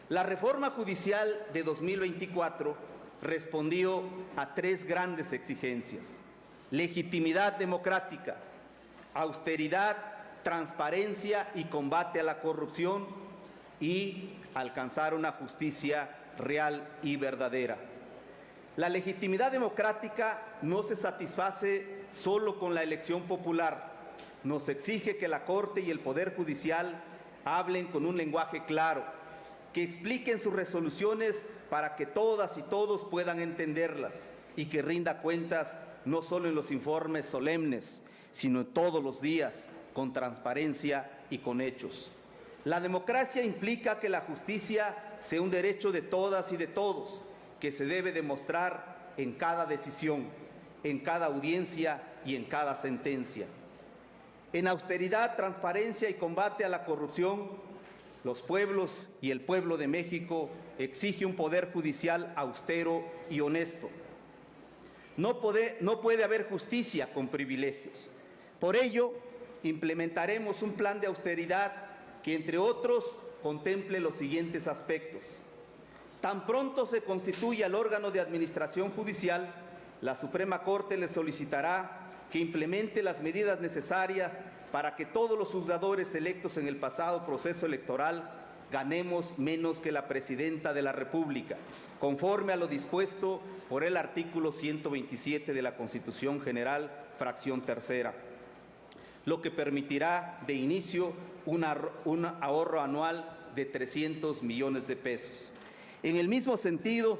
La reforma judicial de 2024 respondió a 3 grandes exigencias: legitimidad democrática, austeridad, transparencia y combate a la corrupción, y alcanzar una justicia real y verdadera. La legitimidad democrática no se satisface solo con la elección popular. Nos exige que la Corte y el Poder Judicial hablen con un lenguaje claro, que expliquen sus resoluciones para que todas y todos puedan entenderlas y que rinda cuentas no solo en los informes solemnes, sino todos los días, con transparencia y con hechos. La democracia implica que la justicia sea un derecho de todas y de todos, que se debe demostrar en cada decisión, en cada audiencia y en cada sentencia. En austeridad, transparencia y combate a la corrupción, los pueblos y el pueblo de México exige un poder judicial austero y honesto. No puede haber justicia con privilegios. Por ello, implementaremos un plan de austeridad que, entre otros, contemple los siguientes aspectos. Tan pronto se constituya el órgano de administración judicial, la Suprema Corte le solicitará que implemente las medidas necesarias para que todos los juzgadores electos en el pasado proceso electoral ganemos menos que la Presidenta de la República, conforme a lo dispuesto por el artículo 127 de la Constitución General, fracción tercera, lo que permitirá de inicio un ahorro anual de 300 millones de pesos. En el mismo sentido,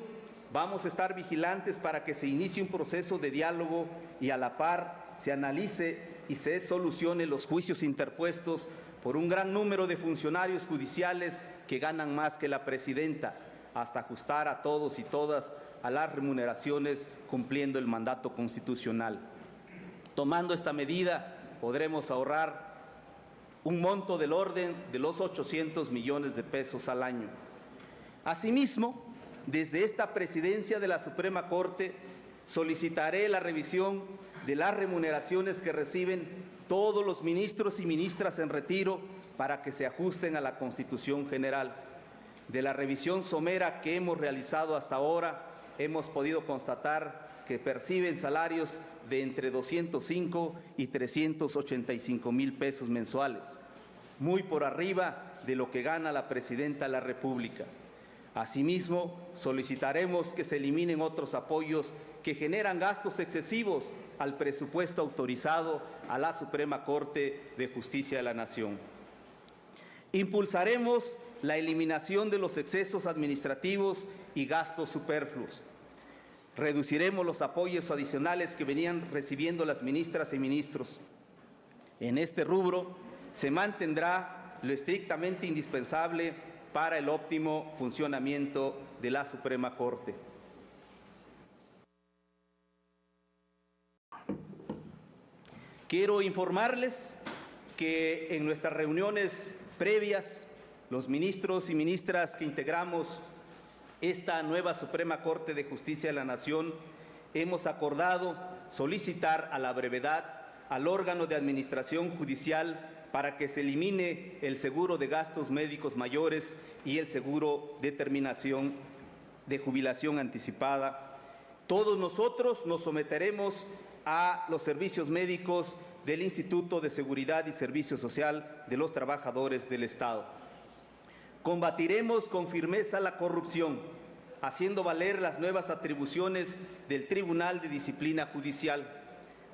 vamos a estar vigilantes para que se inicie un proceso de diálogo y a la par se analice y se solucione los juicios interpuestos por un gran número de funcionarios judiciales que ganan más que la Presidenta, hasta ajustar a todos y todas a las remuneraciones cumpliendo el mandato constitucional. Tomando esta medida, podremos ahorrar un monto del orden de los 800 millones de pesos al año. Asimismo, desde esta presidencia de la Suprema Corte, solicitaré la revisión de las remuneraciones que reciben todos los ministros y ministras en retiro para que se ajusten a la Constitución General. De la revisión somera que hemos realizado hasta ahora, hemos podido constatar que perciben salarios de entre 205 y 385 mil pesos mensuales, muy por arriba de lo que gana la Presidenta de la República. Asimismo, solicitaremos que se eliminen otros apoyos que generan gastos excesivos al presupuesto autorizado a la Suprema Corte de Justicia de la Nación. Impulsaremos la eliminación de los excesos administrativos y gastos superfluos. Reduciremos los apoyos adicionales que venían recibiendo las ministras y ministros. En este rubro se mantendrá lo estrictamente indispensable para el óptimo funcionamiento de la Suprema Corte. Quiero informarles que en nuestras reuniones previas, los ministros y ministras que integramos esta nueva Suprema Corte de Justicia de la Nación, hemos acordado solicitar a la brevedad al órgano de administración judicial para que se elimine el seguro de gastos médicos mayores y el seguro de terminación de jubilación anticipada. Todos nosotros nos someteremos a los servicios médicos del Instituto de Seguridad y Servicio Social de los Trabajadores del Estado. Combatiremos con firmeza la corrupción, haciendo valer las nuevas atribuciones del Tribunal de Disciplina Judicial.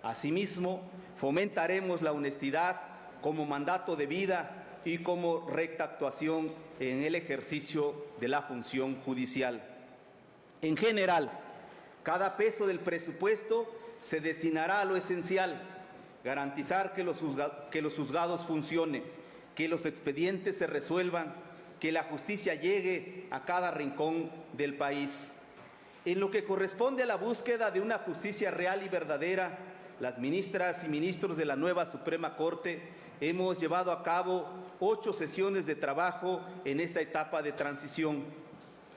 Asimismo, fomentaremos la honestidad como mandato de vida y como recta actuación en el ejercicio de la función judicial. En general, cada peso del presupuesto se destinará a lo esencial: garantizar que los juzgados funcionen, que los expedientes se resuelvan, que la justicia llegue a cada rincón del país. En lo que corresponde a la búsqueda de una justicia real y verdadera, las ministras y ministros de la nueva Suprema Corte hemos llevado a cabo 8 sesiones de trabajo en esta etapa de transición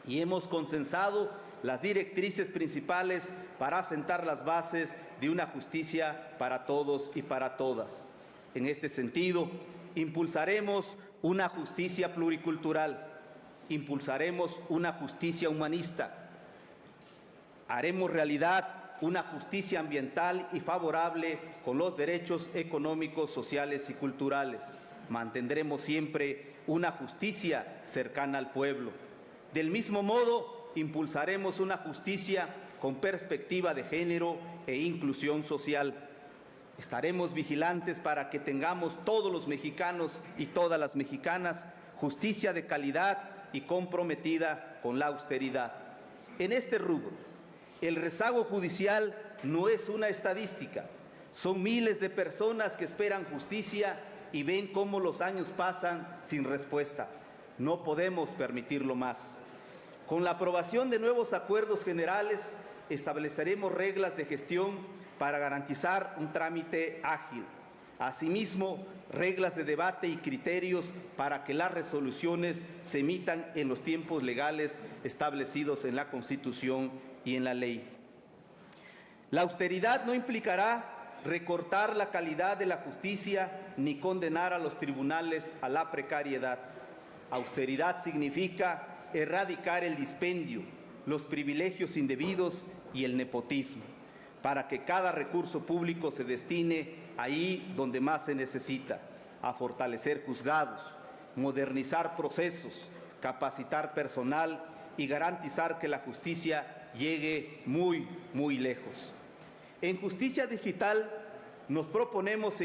y hemos consensado las directrices principales para asentar las bases de una justicia para todos y para todas. En este sentido, impulsaremos una justicia pluricultural, impulsaremos una justicia humanista, haremos realidad una justicia ambiental y favorable con los derechos económicos, sociales y culturales. Mantendremos siempre una justicia cercana al pueblo. Del mismo modo, impulsaremos una justicia con perspectiva de género e inclusión social. Estaremos vigilantes para que tengamos todos los mexicanos y todas las mexicanas justicia de calidad y comprometida con la austeridad. En este rubro, el rezago judicial no es una estadística. Son miles de personas que esperan justicia y ven cómo los años pasan sin respuesta. No podemos permitirlo más. Con la aprobación de nuevos acuerdos generales, estableceremos reglas de gestión para garantizar un trámite ágil. Asimismo, reglas de debate y criterios para que las resoluciones se emitan en los tiempos legales establecidos en la Constitución y en la ley. La austeridad no implicará recortar la calidad de la justicia ni condenar a los tribunales a la precariedad. Austeridad significa erradicar el dispendio, los privilegios indebidos y el nepotismo, para que cada recurso público se destine ahí donde más se necesita, a fortalecer juzgados, modernizar procesos, capacitar personal y garantizar que la justicia llegue muy, muy lejos. En justicia digital nos proponemos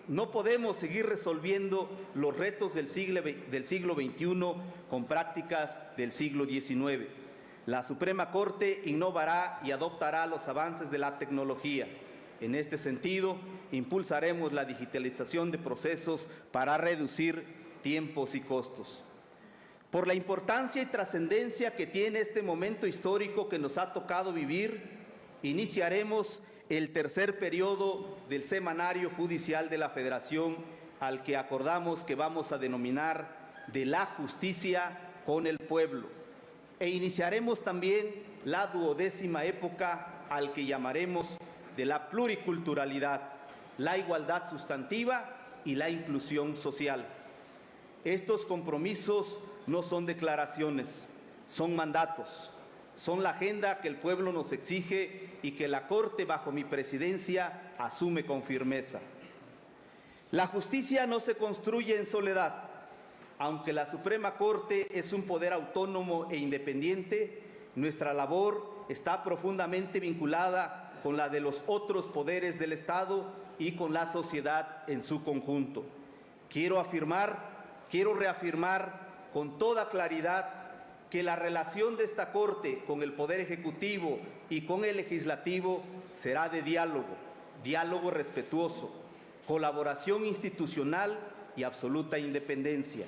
no podemos seguir resolviendo los retos del siglo XXI con prácticas del siglo XIX. La Suprema Corte innovará y adoptará los avances de la tecnología. En este sentido, impulsaremos la digitalización de procesos para reducir tiempos y costos. Por la importancia y trascendencia que tiene este momento histórico que nos ha tocado vivir, iniciaremos el tercer periodo del Semanario Judicial de la Federación, al que acordamos que vamos a denominar de la justicia con el pueblo. E iniciaremos también la 12ª época, al que llamaremos de la pluriculturalidad, la igualdad sustantiva y la inclusión social. Estos compromisos no son declaraciones, son mandatos, son la agenda que el pueblo nos exige y que la Corte, bajo mi presidencia, asume con firmeza. La justicia no se construye en soledad. Aunque la Suprema Corte es un poder autónomo e independiente, nuestra labor está profundamente vinculada con la de los otros poderes del Estado y con la sociedad en su conjunto. Quiero reafirmar con toda claridad que la relación de esta Corte con el Poder Ejecutivo y con el Legislativo será de diálogo respetuoso, colaboración institucional y absoluta independencia.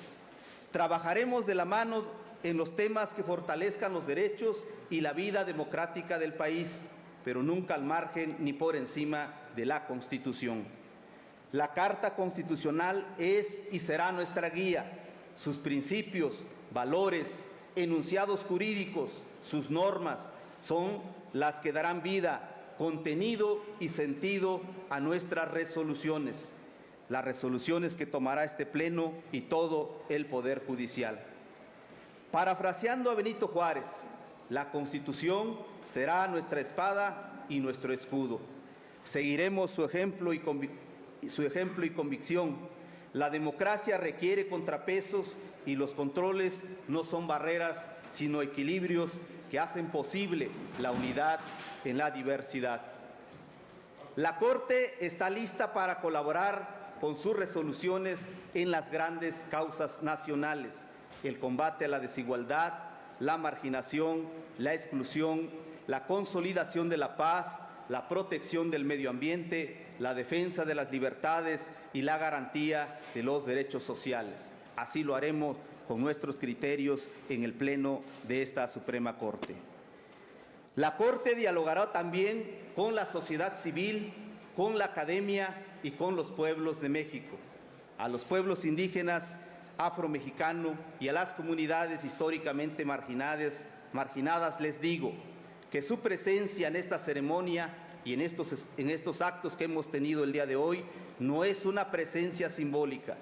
Trabajaremos de la mano en los temas que fortalezcan los derechos y la vida democrática del país, pero nunca al margen ni por encima de la Constitución. La Carta Constitucional es y será nuestra guía. Sus principios, valores, enunciados jurídicos, sus normas son las que darán vida, contenido y sentido a nuestras resoluciones, las resoluciones que tomará este Pleno y todo el Poder Judicial. Parafraseando a Benito Juárez, la Constitución será nuestra espada y nuestro escudo. Seguiremos su ejemplo y convicción. La democracia requiere contrapesos y los controles no son barreras, sino equilibrios que hacen posible la unidad en la diversidad. La Corte está lista para colaborar con sus resoluciones en las grandes causas nacionales: el combate a la desigualdad, la marginación, la exclusión, la consolidación de la paz, la protección del medio ambiente, la defensa de las libertades y la garantía de los derechos sociales. Así lo haremos con nuestros criterios en el Pleno de esta Suprema Corte. La Corte dialogará también con la sociedad civil, con la academia y con los pueblos de México. A los pueblos indígenas, afromexicanos y a las comunidades históricamente marginadas les digo que su presencia en esta ceremonia y en estos actos que hemos tenido el día de hoy no es una presencia simbólica.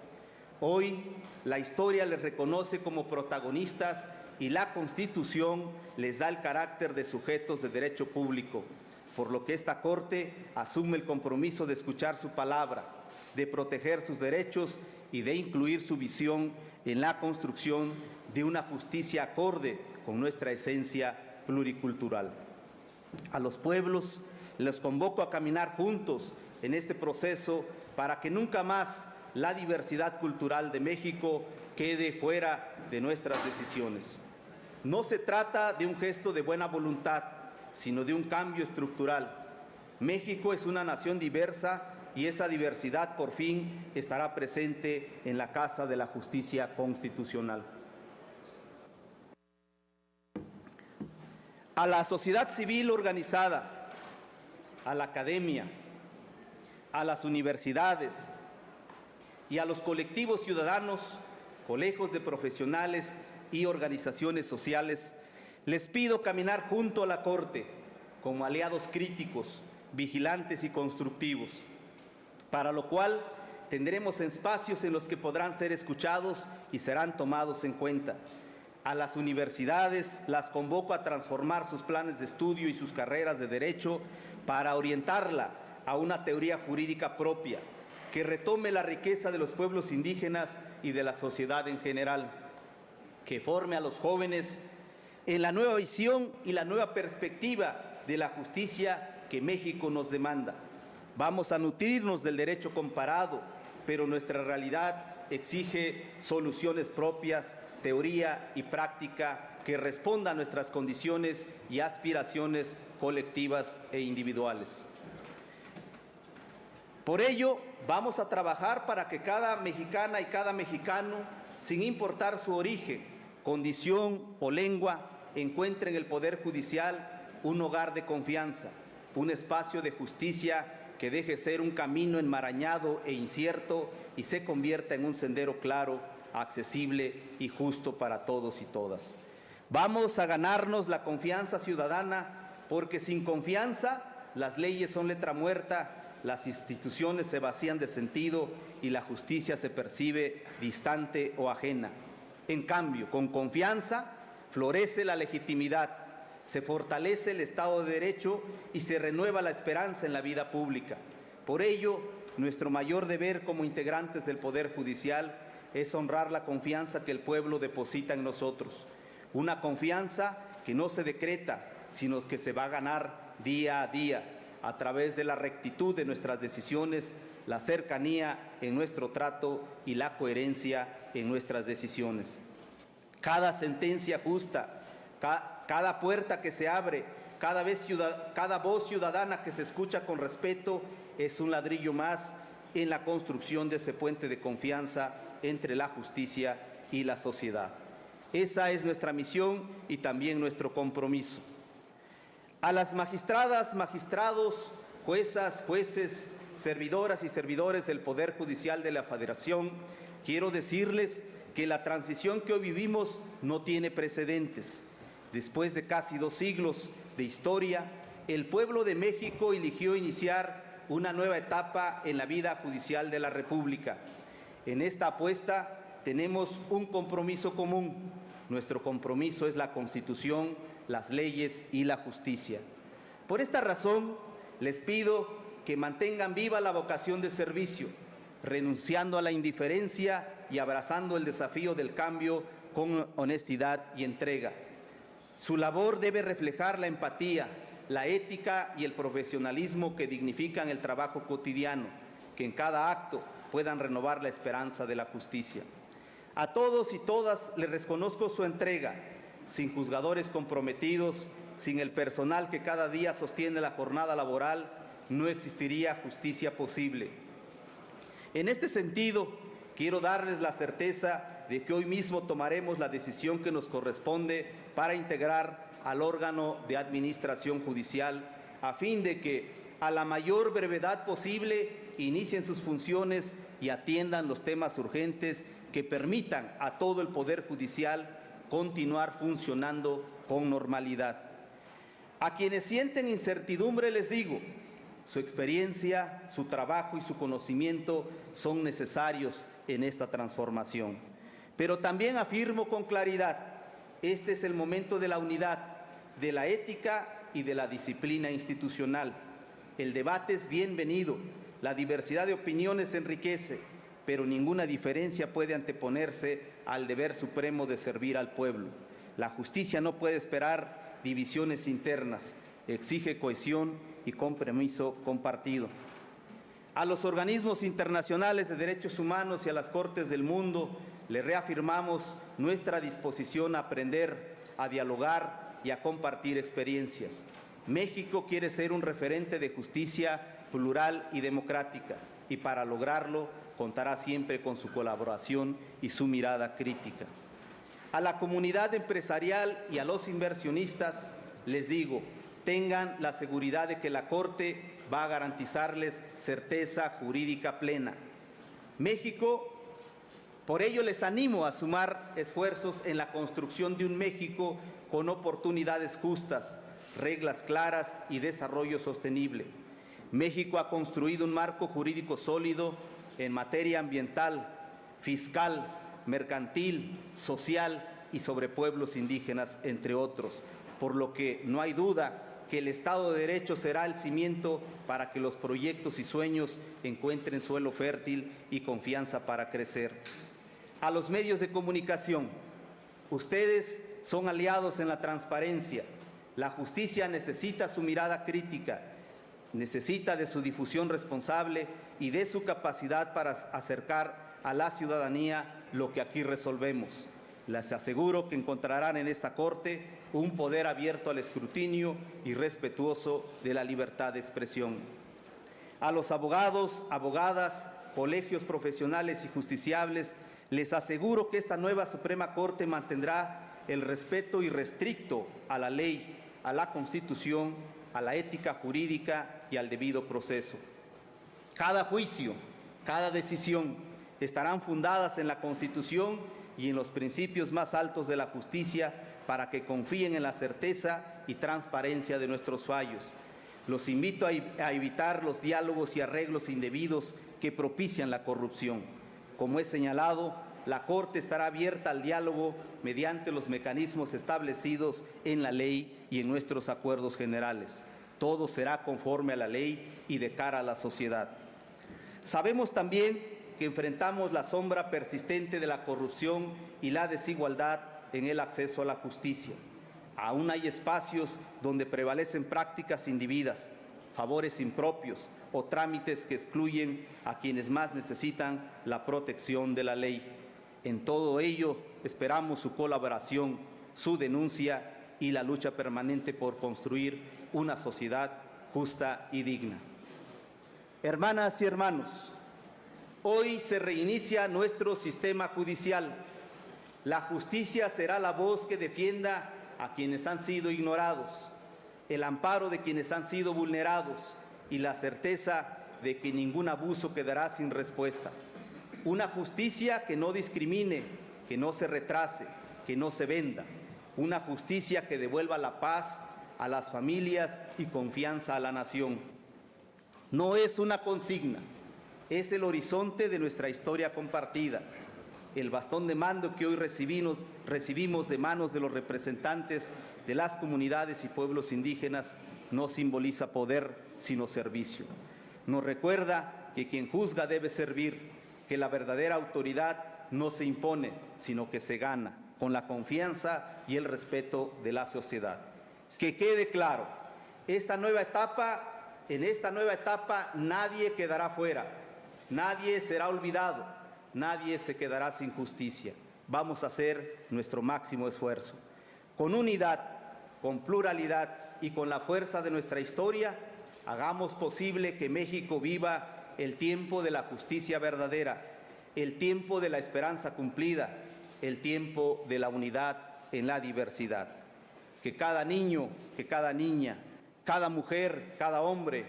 Hoy la historia les reconoce como protagonistas y la Constitución les da el carácter de sujetos de derecho público, por lo que esta Corte asume el compromiso de escuchar su palabra, de proteger sus derechos y de incluir su visión en la construcción de una justicia acorde con nuestra esencia pluricultural. A los pueblos les convoco a caminar juntos en este proceso para que nunca más la diversidad cultural de México quede fuera de nuestras decisiones. No se trata de un gesto de buena voluntad, sino de un cambio estructural. México es una nación diversa y esa diversidad por fin estará presente en la Casa de la Justicia Constitucional. A la sociedad civil organizada, a la academia, a las universidades y a los colectivos ciudadanos, colegios de profesionales y organizaciones sociales, les pido caminar junto a la Corte como aliados críticos, vigilantes y constructivos, para lo cual tendremos espacios en los que podrán ser escuchados y serán tomados en cuenta. A las universidades las convoco a transformar sus planes de estudio y sus carreras de derecho para orientarla a una teoría jurídica propia que retome la riqueza de los pueblos indígenas y de la sociedad en general, que forme a los jóvenes en la nueva visión y la nueva perspectiva de la justicia que México nos demanda. Vamos a nutrirnos del derecho comparado, pero nuestra realidad exige soluciones propias, teoría y práctica que responda a nuestras condiciones y aspiraciones colectivas e individuales. Por ello, vamos a trabajar para que cada mexicana y cada mexicano, sin importar su origen, condición o lengua, encuentre en el Poder Judicial un hogar de confianza, un espacio de justicia que deje ser un camino enmarañado e incierto y se convierta en un sendero claro, accesible y justo para todos y todas. Vamos a ganarnos la confianza ciudadana, porque sin confianza las leyes son letra muerta, las instituciones se vacían de sentido y la justicia se percibe distante o ajena. En cambio, con confianza florece la legitimidad, se fortalece el Estado de Derecho y se renueva la esperanza en la vida pública. Por ello, nuestro mayor deber como integrantes del Poder Judicial es honrar la confianza que el pueblo deposita en nosotros. Una confianza que no se decreta, sino que se va a ganar día a día a través de la rectitud de nuestras decisiones, la cercanía en nuestro trato y la coherencia en nuestras decisiones. Cada sentencia justa, cada puerta que se abre, cada voz ciudadana que se escucha con respeto es un ladrillo más en la construcción de ese puente de confianza entre la justicia y la sociedad. Esa es nuestra misión y también nuestro compromiso. A las magistradas, magistrados, juezas, jueces, servidoras y servidores del Poder Judicial de la Federación, quiero decirles que la transición que hoy vivimos no tiene precedentes. Después de casi 2 siglos de historia, el pueblo de México eligió iniciar una nueva etapa en la vida judicial de la República. En esta apuesta tenemos un compromiso común. Nuestro compromiso es la Constitución, las leyes y la justicia. Por esta razón, les pido que mantengan viva la vocación de servicio, renunciando a la indiferencia y abrazando el desafío del cambio con honestidad y entrega. Su labor debe reflejar la empatía, la ética y el profesionalismo que dignifican el trabajo cotidiano, que en cada acto puedan renovar la esperanza de la justicia. A todos y todas les reconozco su entrega. Sin juzgadores comprometidos, sin el personal que cada día sostiene la jornada laboral, no existiría justicia posible. En este sentido, quiero darles la certeza de que hoy mismo tomaremos la decisión que nos corresponde para integrar al órgano de administración judicial, a fin de que a la mayor brevedad posible inicien sus funciones y atiendan los temas urgentes que permitan a todo el Poder Judicial continuar funcionando con normalidad. A quienes sienten incertidumbre les digo, su experiencia, su trabajo y su conocimiento son necesarios en esta transformación. Pero también afirmo con claridad, este es el momento de la unidad, de la ética y de la disciplina institucional. El debate es bienvenido, la diversidad de opiniones enriquece, pero ninguna diferencia puede anteponerse al deber supremo de servir al pueblo. La justicia no puede esperar divisiones internas, exige cohesión y compromiso compartido. A los organismos internacionales de derechos humanos y a las Cortes del mundo le reafirmamos nuestra disposición a aprender, a dialogar y a compartir experiencias. México quiere ser un referente de justicia plural y democrática, y para lograrlo contará siempre con su colaboración y su mirada crítica. A la comunidad empresarial y a los inversionistas les digo, tengan la seguridad de que la Corte va a garantizarles certeza jurídica plena. México, por ello les animo a sumar esfuerzos en la construcción de un México con oportunidades justas, reglas claras y desarrollo sostenible. México ha construido un marco jurídico sólido en materia ambiental, fiscal, mercantil, social y sobre pueblos indígenas, entre otros, por lo que no hay duda que el Estado de Derecho será el cimiento para que los proyectos y sueños encuentren suelo fértil y confianza para crecer. A los medios de comunicación, ustedes son aliados en la transparencia. La justicia necesita su mirada crítica, necesita de su difusión responsable y de su capacidad para acercar a la ciudadanía lo que aquí resolvemos. Les aseguro que encontrarán en esta Corte un poder abierto al escrutinio y respetuoso de la libertad de expresión. A los abogados, abogadas, colegios profesionales y justiciables, les aseguro que esta nueva Suprema Corte mantendrá el respeto irrestricto a la ley, a la Constitución, a la ética jurídica y al debido proceso. Cada juicio, cada decisión estarán fundadas en la Constitución y en los principios más altos de la justicia para que confíen en la certeza y transparencia de nuestros fallos. Los invito a evitar los diálogos y arreglos indebidos que propician la corrupción. Como he señalado, la Corte estará abierta al diálogo mediante los mecanismos establecidos en la ley y en nuestros acuerdos generales. Todo será conforme a la ley y de cara a la sociedad. Sabemos también que enfrentamos la sombra persistente de la corrupción y la desigualdad en el acceso a la justicia. Aún hay espacios donde prevalecen prácticas indebidas, favores impropios o trámites que excluyen a quienes más necesitan la protección de la ley. En todo ello esperamos su colaboración, su denuncia y la lucha permanente por construir una sociedad justa y digna. Hermanas y hermanos, hoy se reinicia nuestro sistema judicial. La justicia será la voz que defienda a quienes han sido ignorados, el amparo de quienes han sido vulnerados y la certeza de que ningún abuso quedará sin respuesta. Una justicia que no discrimine, que no se retrase, que no se venda. Una justicia que devuelva la paz a las familias y confianza a la nación. No es una consigna, es el horizonte de nuestra historia compartida. El bastón de mando que hoy recibimos de manos de los representantes de las comunidades y pueblos indígenas no simboliza poder, sino servicio. Nos recuerda que quien juzga debe servir, que la verdadera autoridad no se impone, sino que se gana, con la confianza y el respeto de la sociedad. Que quede claro, en esta nueva etapa nadie quedará fuera, nadie será olvidado, nadie se quedará sin justicia. Vamos a hacer nuestro máximo esfuerzo. Con unidad, con pluralidad y con la fuerza de nuestra historia, hagamos posible que México viva el tiempo de la justicia verdadera, el tiempo de la esperanza cumplida, el tiempo de la unidad en la diversidad. Que cada niño, que cada niña, cada mujer, cada hombre,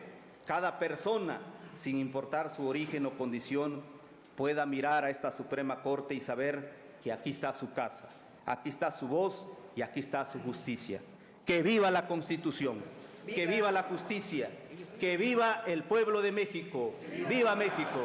cada persona, sin importar su origen o condición, pueda mirar a esta Suprema Corte y saber que aquí está su casa, aquí está su voz y aquí está su justicia. Que viva la Constitución, que viva la justicia, que viva el pueblo de México. ¡Viva México!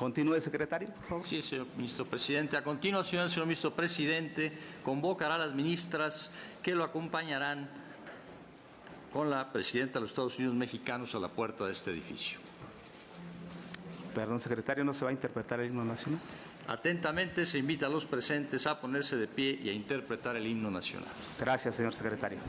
Continúe, secretario, por favor. Sí, señor ministro presidente. A continuación, el señor ministro presidente convocará a las ministras que lo acompañarán con la presidenta de los Estados Unidos mexicanos a la puerta de este edificio. Perdón, secretario, ¿no se va a interpretar el himno nacional? Atentamente se invita a los presentes a ponerse de pie y a interpretar el himno nacional. Gracias, señor secretario.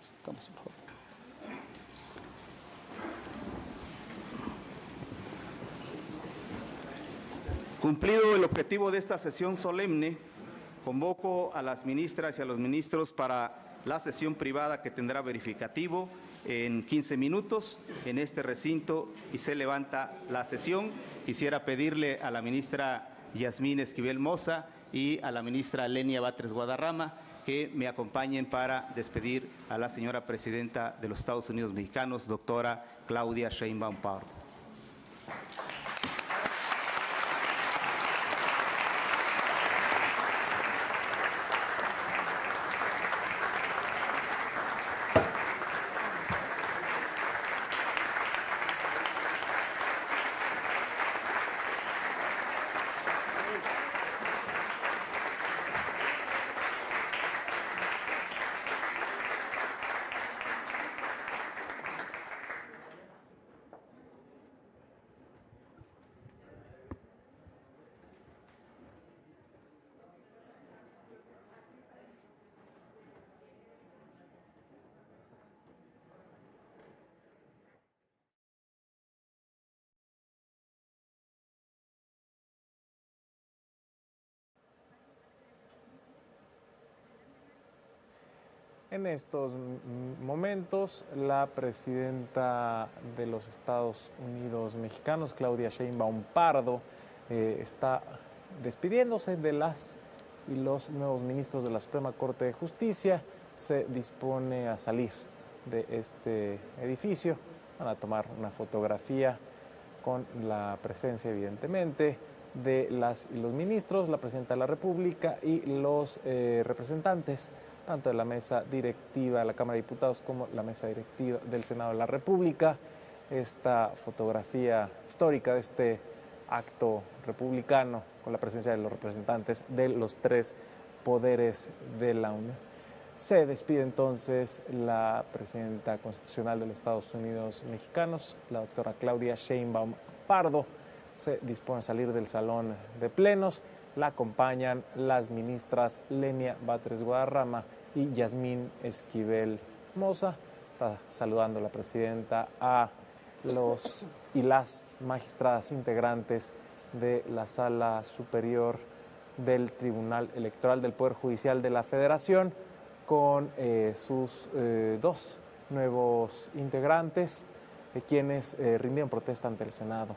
Sentamos, por favor. Cumplido el objetivo de esta sesión solemne, convoco a las ministras y a los ministros para la sesión privada que tendrá verificativo en 15 minutos en este recinto y se levanta la sesión. Quisiera pedirle a la ministra Yasmín Esquivel Moza y a la ministra Lenia Batres Guadarrama que me acompañen para despedir a la señora presidenta de los Estados Unidos mexicanos, doctora Claudia Sheinbaum Pardo. En estos momentos, la presidenta de los Estados Unidos mexicanos, Claudia Sheinbaum Pardo, está despidiéndose de las y los nuevos ministros de la Suprema Corte de Justicia. Se dispone a salir de este edificio. Van a tomar una fotografía con la presencia, evidentemente, de las y los ministros, la presidenta de la República y los representantes tanto de la mesa directiva de la Cámara de Diputados como la mesa directiva del Senado de la República. Esta fotografía histórica de este acto republicano con la presencia de los representantes de los tres poderes de la Unión. Se despide entonces la presidenta constitucional de los Estados Unidos mexicanos, la doctora Claudia Sheinbaum Pardo. Se dispone a salir del salón de plenos. La acompañan las ministras Lenia Batres Guadarrama y Yasmín Esquivel Moza. Está saludando la presidenta a los y las magistradas integrantes de la Sala Superior del Tribunal Electoral del Poder Judicial de la Federación con sus dos nuevos integrantes, quienes rindieron protesta ante el Senado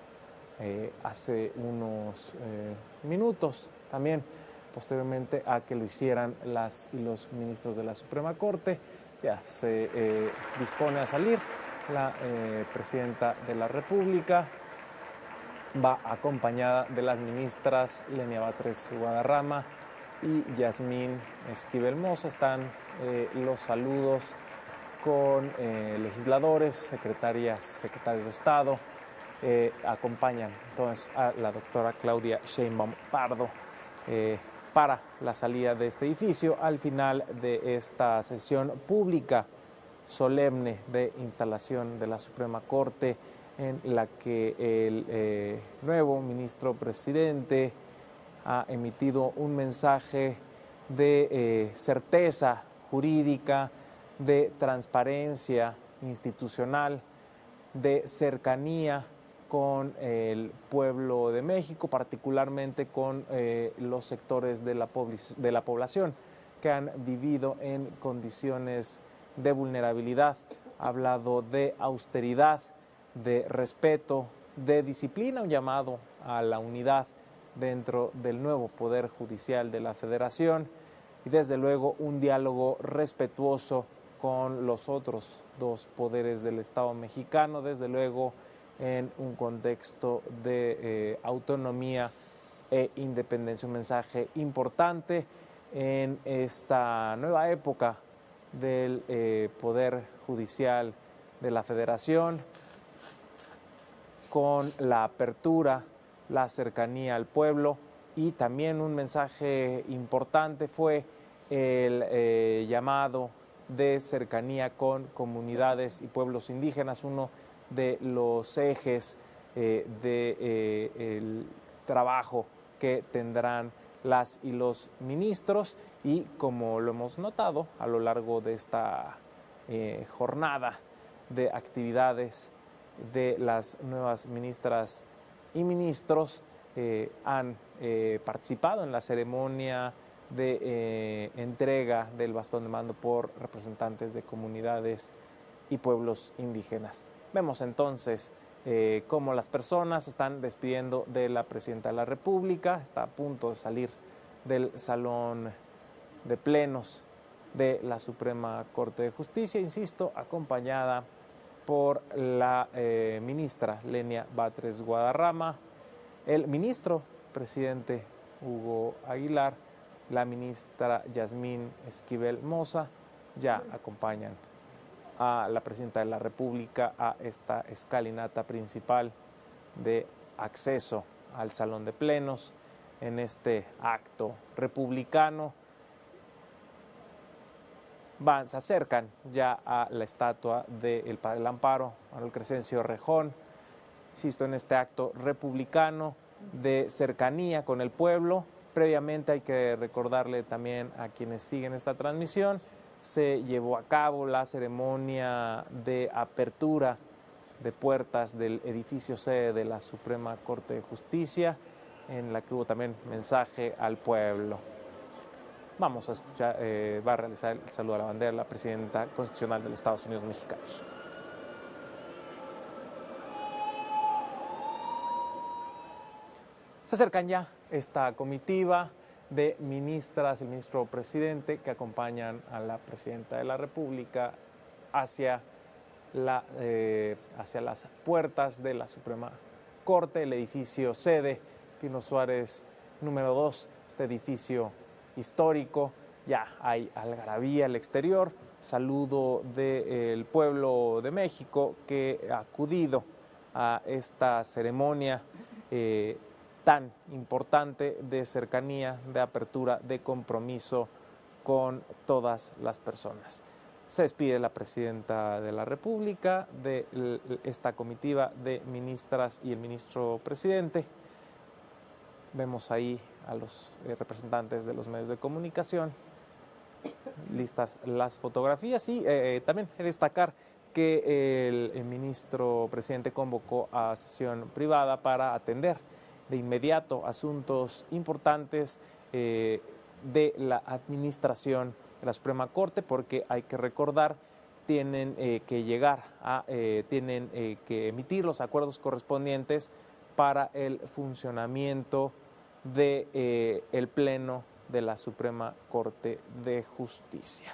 hace unos minutos, también posteriormente a que lo hicieran las y los ministros de la Suprema Corte. Ya se dispone a salir la presidenta de la República, va acompañada de las ministras Lenia Batres Guadarrama y Yasmín Esquivel Moza. Están los saludos con legisladores, secretarios de Estado. Acompañan entonces a la doctora Claudia Sheinbaum Pardo para la salida de este edificio al final de esta sesión pública solemne de instalación de la Suprema Corte, en la que el nuevo ministro presidente ha emitido un mensaje de certeza jurídica, de transparencia institucional, de cercanía con el pueblo de México, particularmente con los sectores de la población que han vivido en condiciones de vulnerabilidad, ha hablado de austeridad, de respeto, de disciplina, un llamado a la unidad dentro del nuevo Poder Judicial de la Federación y desde luego un diálogo respetuoso con los otros dos poderes del Estado mexicano, desde luego en un contexto de autonomía e independencia, un mensaje importante en esta nueva época del Poder Judicial de la Federación, con la apertura, la cercanía al pueblo, y también un mensaje importante fue el llamado de cercanía con comunidades y pueblos indígenas, uno de los ejes del trabajo que tendrán las y los ministros, y como lo hemos notado a lo largo de esta jornada de actividades de las nuevas ministras y ministros, han participado en la ceremonia de entrega del bastón de mando por representantes de comunidades y pueblos indígenas. Vemos entonces cómo las personas están despidiendo de la Presidenta de la República, está a punto de salir del salón de plenos de la Suprema Corte de Justicia, insisto, acompañada por la ministra Lenia Batres Guadarrama, el ministro presidente Hugo Aguilar, la ministra Yasmín Esquivel Moza, ya acompañan a la Presidenta de la República a esta escalinata principal de acceso al Salón de Plenos en este acto republicano. Se acercan ya a la estatua del Padre del Amparo, Manuel Crescencio Rejón, insisto, en este acto republicano de cercanía con el pueblo. Previamente hay que recordarle también a quienes siguen esta transmisión, se llevó a cabo la ceremonia de apertura de puertas del edificio sede de la Suprema Corte de Justicia, en la que hubo también mensaje al pueblo. Vamos a escuchar, va a realizar el saludo a la bandera la presidenta constitucional de los Estados Unidos Mexicanos. Se acercan ya esta comitiva de ministras, el ministro presidente, que acompañan a la Presidenta de la República hacia las puertas de la Suprema Corte, el edificio sede, Pino Suárez número 2, este edificio histórico. Ya hay algarabía al exterior, saludo del pueblo de México que ha acudido a esta ceremonia tan importante de cercanía, de apertura, de compromiso con todas las personas. Se despide la Presidenta de la República de esta comitiva de ministras y el ministro presidente. Vemos ahí a los representantes de los medios de comunicación, listas las fotografías, y también destacar que el ministro presidente convocó a sesión privada para atender de inmediato asuntos importantes de la administración de la Suprema Corte, porque hay que recordar, tienen que emitir los acuerdos correspondientes para el funcionamiento del Pleno de la Suprema Corte de Justicia.